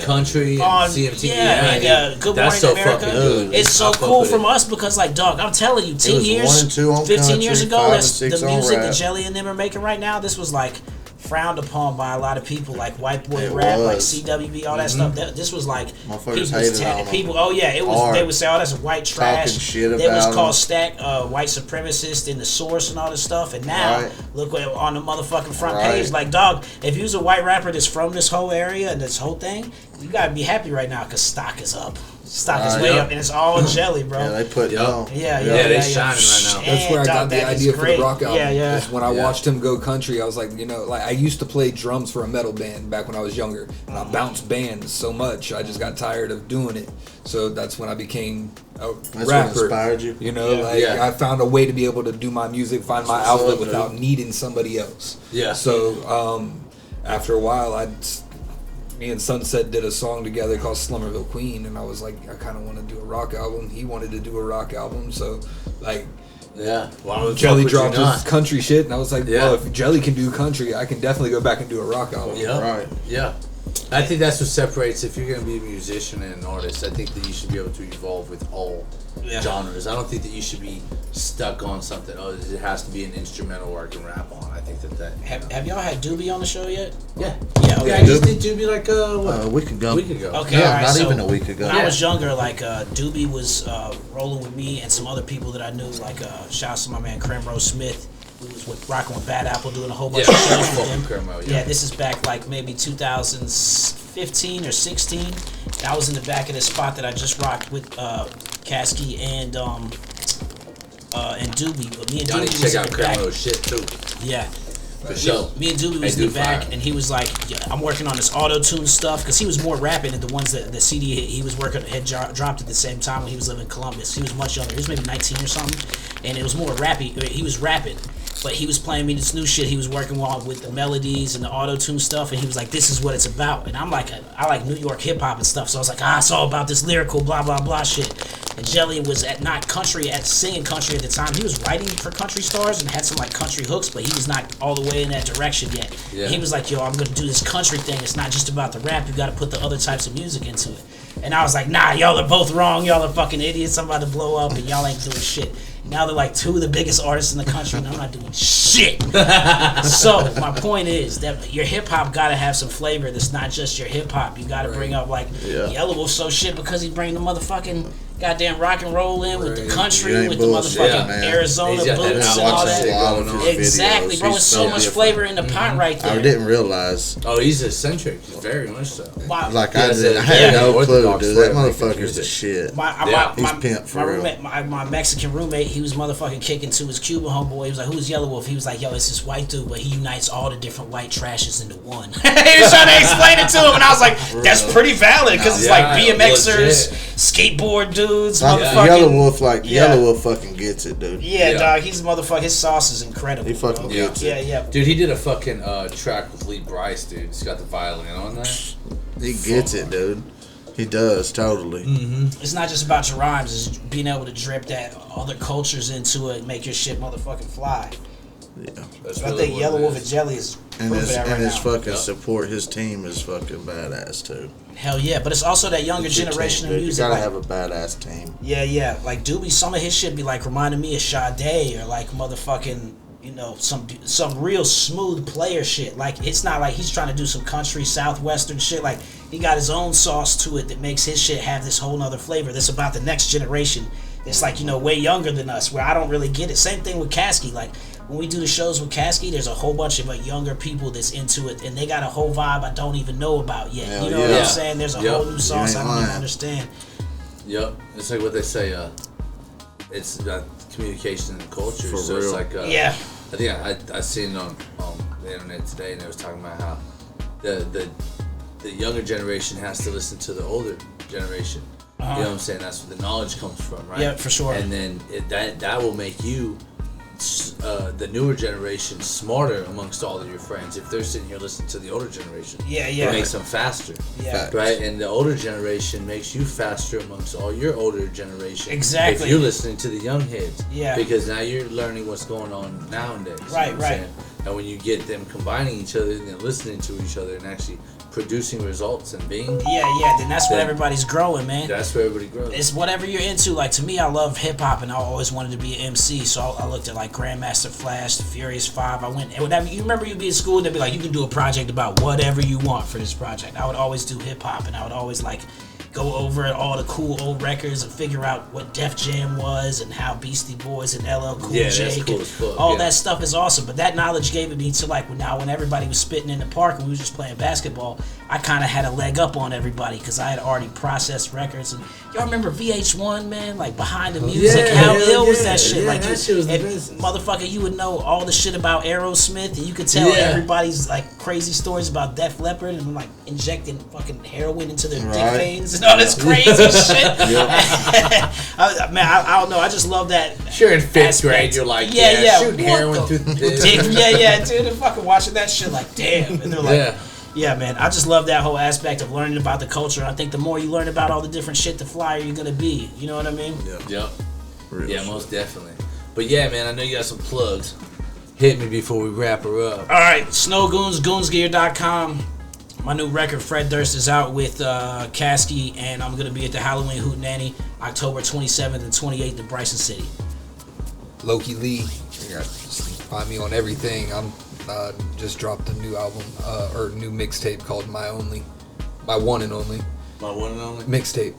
A: country and CMT.
C: Good Morning America.
A: Good.
C: It's so cool from us because, like, dog, I'm telling you, 10 years, 15 years ago, that's the music that Jelly and them are making right now. This was like frowned upon by a lot of people, like white boy
B: It
C: rap, like
B: was.
C: CWB, all that stuff. This was like
B: Motherfuckers
C: people's
B: hated on 'em.
C: people. Oh yeah, it was.
B: Hard.
C: They would say, "Oh, that's white trash."
B: Talking shit
C: They was
B: about
C: called
B: 'em.
C: stack white supremacist in the source and all this stuff. And now
B: Right.
C: look what on the motherfucking front
B: Right.
C: page. Like, dog, if you was a white rapper that's from this whole area and this whole thing, you gotta be happy right now because stock is up. Stock is
B: Right.
C: way
A: Yep.
C: up, and it's all jelly, bro.
B: Yeah, they put
A: Yup.
C: Yeah,
A: they shining right now.
D: That's where I got the idea for the rock album.
C: Yeah.
D: Is when I watched him go country, I was like, like I used to play drums for a metal band back when I was younger, and I bounced bands so much, I just got tired of doing it. So that's when I became a
B: That's
D: rapper.
B: what inspired you.
A: Yeah.
D: I found a way to be able to do my music, find my
B: That's what's
D: outlet
B: up,
D: without
B: dude.
D: needing somebody else.
A: Yeah.
D: So after a while, me and Sunset did a song together called Slumberville Queen, and I was like, I kind of want to do a rock album. He wanted to do a rock album, so like
A: Yeah. Why would
D: Jelly
A: fuck would you
D: dropped his
A: not?
D: country shit, and I was like,
A: Yeah.
D: well, if Jelly can do country, I can definitely go back and do a rock album.
A: Yeah.
B: Right.
A: Yeah. I think that's what separates. If you're going to be a musician and an artist, I think that you should be able to evolve with all genres. I don't think that you should be stuck on something. Oh, it has to be an instrumental or I can rap on. I think that.
C: Have y'all had Doobie on the show yet?
A: Yeah.
C: Yeah, okay.
A: Yeah. I just did Doobie like what?
B: A week ago.
A: A week ago.
C: Okay,
B: Yeah,
C: all right,
B: not
C: so
B: even a week ago.
C: When I
A: Yeah.
C: was younger, like Doobie was rolling with me and some other people that I knew. Like shout out to my man Cremro Smith. We was rocking with Bad Apple, doing a whole bunch
A: Yeah.
C: of shows with
A: Fucking
C: him.
A: Cremo, yeah.
C: This is back like maybe 2015 or 16. I was in the back of this spot that I just rocked with Kasky and Doobie. But me and
A: Y'all need
C: Doobie
A: to
C: was
A: check
C: in
A: out
C: the back.
A: Cremo's shit too.
C: Yeah.
A: For sure.
C: Me and Doobie
A: They
C: was
A: do
C: in the back,
A: fire.
C: and he was like, yeah, "I'm working on this auto-tune stuff," because he was more rapping than the ones that the CD he was working had dropped at the same time when he was living in Columbus. He was much younger. He was maybe 19 or something, and it was more rappy. He was rapping, but he was playing me this new shit he was working on with the melodies and the auto-tune stuff, and he was like, "This is what it's about." And I'm like, I like New York hip hop and stuff, so I was like, it's all about this lyrical blah blah blah shit. And Jelly was not singing country at the time. He was writing for country stars and had some like country hooks, but he was not all the way in that direction yet.
A: Yeah.
C: And he was like, "Yo, I'm gonna do this country thing. It's not just about the rap. You got to put the other types of music into it." And I was like, "Nah, y'all are both wrong. Y'all are fucking idiots. I'm about to blow up, and y'all ain't doing shit." Now they're like two of the biggest artists in the country, and I'm not doing shit. So my point is that your hip hop gotta have some flavor. That's not just your hip hop. You gotta bring up like Yellow Wolf so shit because he bring the motherfucking goddamn rock and roll in with the country,
B: You ain't
C: with the
B: bullshit,
C: motherfucking
B: man.
C: Arizona
A: He's got that
C: boots and
A: album
C: all
A: shit
C: that.
B: a lot of his
C: Exactly,
B: videos.
C: bro.
B: He's
C: It's so
B: so
C: much
B: different.
C: flavor in the pot right there.
B: I didn't realize.
A: Oh, he's eccentric. Very much so.
B: Like
A: Yeah,
B: I did. I
A: yeah,
B: had no clue,
A: Orthodox
B: dude. That
A: flavor,
B: motherfucker's
A: music.
B: the shit.
A: Yeah,
B: he's pimp for
C: my
B: real.
C: roommate, my Mexican roommate, he was motherfucking kicking to his Cuban homeboy. He was like, "Who's Yellow Wolf?" He was like, "Yo, it's this white dude, but he unites all the different white trashes into one." He was trying to explain it to him, and I was like, "That's pretty valid because it's
A: Yeah,
C: like BMXers,
A: legit.
C: skateboard dudes,
B: Nah,
C: motherfucking
B: Yellow Wolf, like
C: Yeah.
B: Yellow Wolf, fucking gets it, dude.
C: Yeah,
A: Yeah.
C: dog. He's a motherfucker. His sauce is incredible.
B: He fucking
C: bro.
B: gets it.
C: Yeah.
A: Dude, he did a fucking track with Lee Bryce, dude. He's got the violin on that.
B: He gets it, dude. He does totally.
C: It's not just about your rhymes. It's being able to drip that other cultures into it and make your shit motherfucking fly.
B: Yeah.
A: That's
C: So I
A: really
C: think
A: what
C: Yellow
A: it
C: Wolf
A: is.
C: and Jelly is
B: And
C: proving
B: his
C: that right
B: and his
C: now.
B: fucking
A: Yep.
B: support, his team is fucking badass too.
C: Hell yeah, but it's also that younger
B: It's your
C: generation
B: team,
C: of
B: dude.
C: music.
B: You gotta
C: Like,
B: have a badass team.
C: yeah. Like Doobie, some of his shit be like reminding me of Sade or like motherfucking, some real smooth player shit. Like it's not like he's trying to do some country southwestern shit. Like he got his own sauce to it that makes his shit have this whole nother flavor. That's about the next generation. It's like way younger than us, where I don't really get it. Same thing with Kasky. Like when we do the shows with Kasky, there's a whole bunch of younger people that's into it, and they got a whole vibe I don't even know about yet.
B: Hell
C: You know what
B: yeah.
C: I'm saying? There's a
A: Yep.
C: whole new sauce
B: ain't
C: I don't even
B: lying.
C: understand.
A: Yep. It's like what they say. It's communication and culture.
B: For
A: so it's
B: real.
A: like
C: Yeah.
A: I think I seen it on the internet today, and they was talking about how the younger generation has to listen to the older generation. You know what I'm saying? That's where the knowledge comes from, right?
C: Yeah, for sure.
A: And then that will make you, the newer generation, smarter amongst all of your friends. If they're sitting here listening to the older generation,
C: Yeah.
A: it makes them faster.
C: Yeah.
B: Fact.
A: Right, and the older generation makes you faster amongst all your older generation.
C: Exactly.
A: If you're listening to the young heads.
C: Yeah.
A: Because now you're learning what's going on nowadays.
C: Right,
A: you know what I'm
C: right.
A: saying? And when you get them combining each other and then listening to each other and actually producing results and being.
C: Yeah. Then that's when
A: Then-
C: everybody's growing, man.
A: That's where everybody grows.
C: It's whatever you're into. Like, to me, I love hip hop, and I always wanted to be an MC. So I looked at like Grandmaster Flash, The Furious Five. I went and whatever. You remember, you'd be in school, and they'd be like, you can do a project about whatever you want for this project. I would always do hip hop, and I would always like go over all the cool old records and figure out what Def Jam was and how Beastie Boys and LL Cool
A: Yeah,
C: J
A: that's cool
C: and
A: as fuck,
C: all
A: yeah.
C: that stuff is awesome. But that knowledge gave it me to like when everybody was spitting in the park and we was just playing basketball, I kind of had a leg up on everybody because I had already processed records. And y'all remember VH1, man? Like Behind the Music,
A: Yeah,
C: how
A: hell
C: ill was
A: yeah.
C: that shit?
A: Yeah,
C: Like
A: that shit was the
C: and
A: business.
C: motherfucker, you would know all the shit about Aerosmith, and you could tell
A: Yeah.
C: everybody's like crazy stories about Def Leppard and like injecting fucking heroin into their dick
B: Right.
C: veins and all this crazy shit. I don't know. I just love that.
A: Sure, in 5th
C: aspect.
A: grade, you're like,
C: Yeah,
A: shooting
C: what
A: heroin
C: the-
A: through the dick.
C: Dick, dude, and fucking watching that shit like, damn. And they're like, yeah, man, I just love that whole aspect of learning about the culture. I think the more you learn about all the different shit, the flyer you're gonna be. You know what I mean?
A: Yep.
B: Real
A: Yeah,
B: shit.
A: most definitely. But yeah, man, I know you got some plugs. Hit me before we wrap her up.
C: All right, Snow Goons, goonsgear.com. My new record, Fred Durst, is out with Kasky, and I'm going to be at the Halloween Hootenanny October 27th and 28th in Bryson City.
D: Lowkii Lee. You got just find me on everything. I'm just dropped a new album or new mixtape called My One and Only
A: My one and only.
D: mixtape.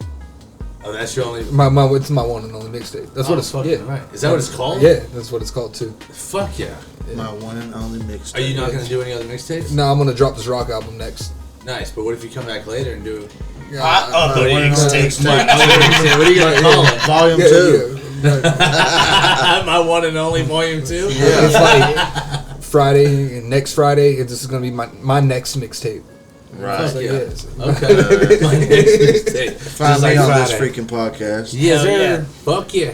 A: Oh, that's your only.
D: It's my one and only mixtape. That's what it's
A: fucking
D: yeah.
A: right. Is that what it's called?
D: Yeah, that's what it's called too.
A: Fuck yeah.
B: My one and only mixtape.
A: Are you not gonna do any other mixtapes?
D: No, I'm gonna drop this rock album next.
A: Nice, but what if you come back later and do?
C: Other
B: one and only
C: mixtapes.
A: My other mixtape. What are you gonna call it?
B: Volume
D: Yeah,
B: 2.
D: yeah.
A: My one and only volume 2.
D: It's like Friday and next Friday. This is gonna be my next mixtape.
B: Right.
D: So,
A: yeah.
D: yes.
A: Okay. My next mixtape.
B: Find
A: Just
B: me
A: like
B: on this
A: Friday.
B: freaking podcast.
A: Yes,
C: Hell
A: sir.
C: yeah.
A: Fuck yeah.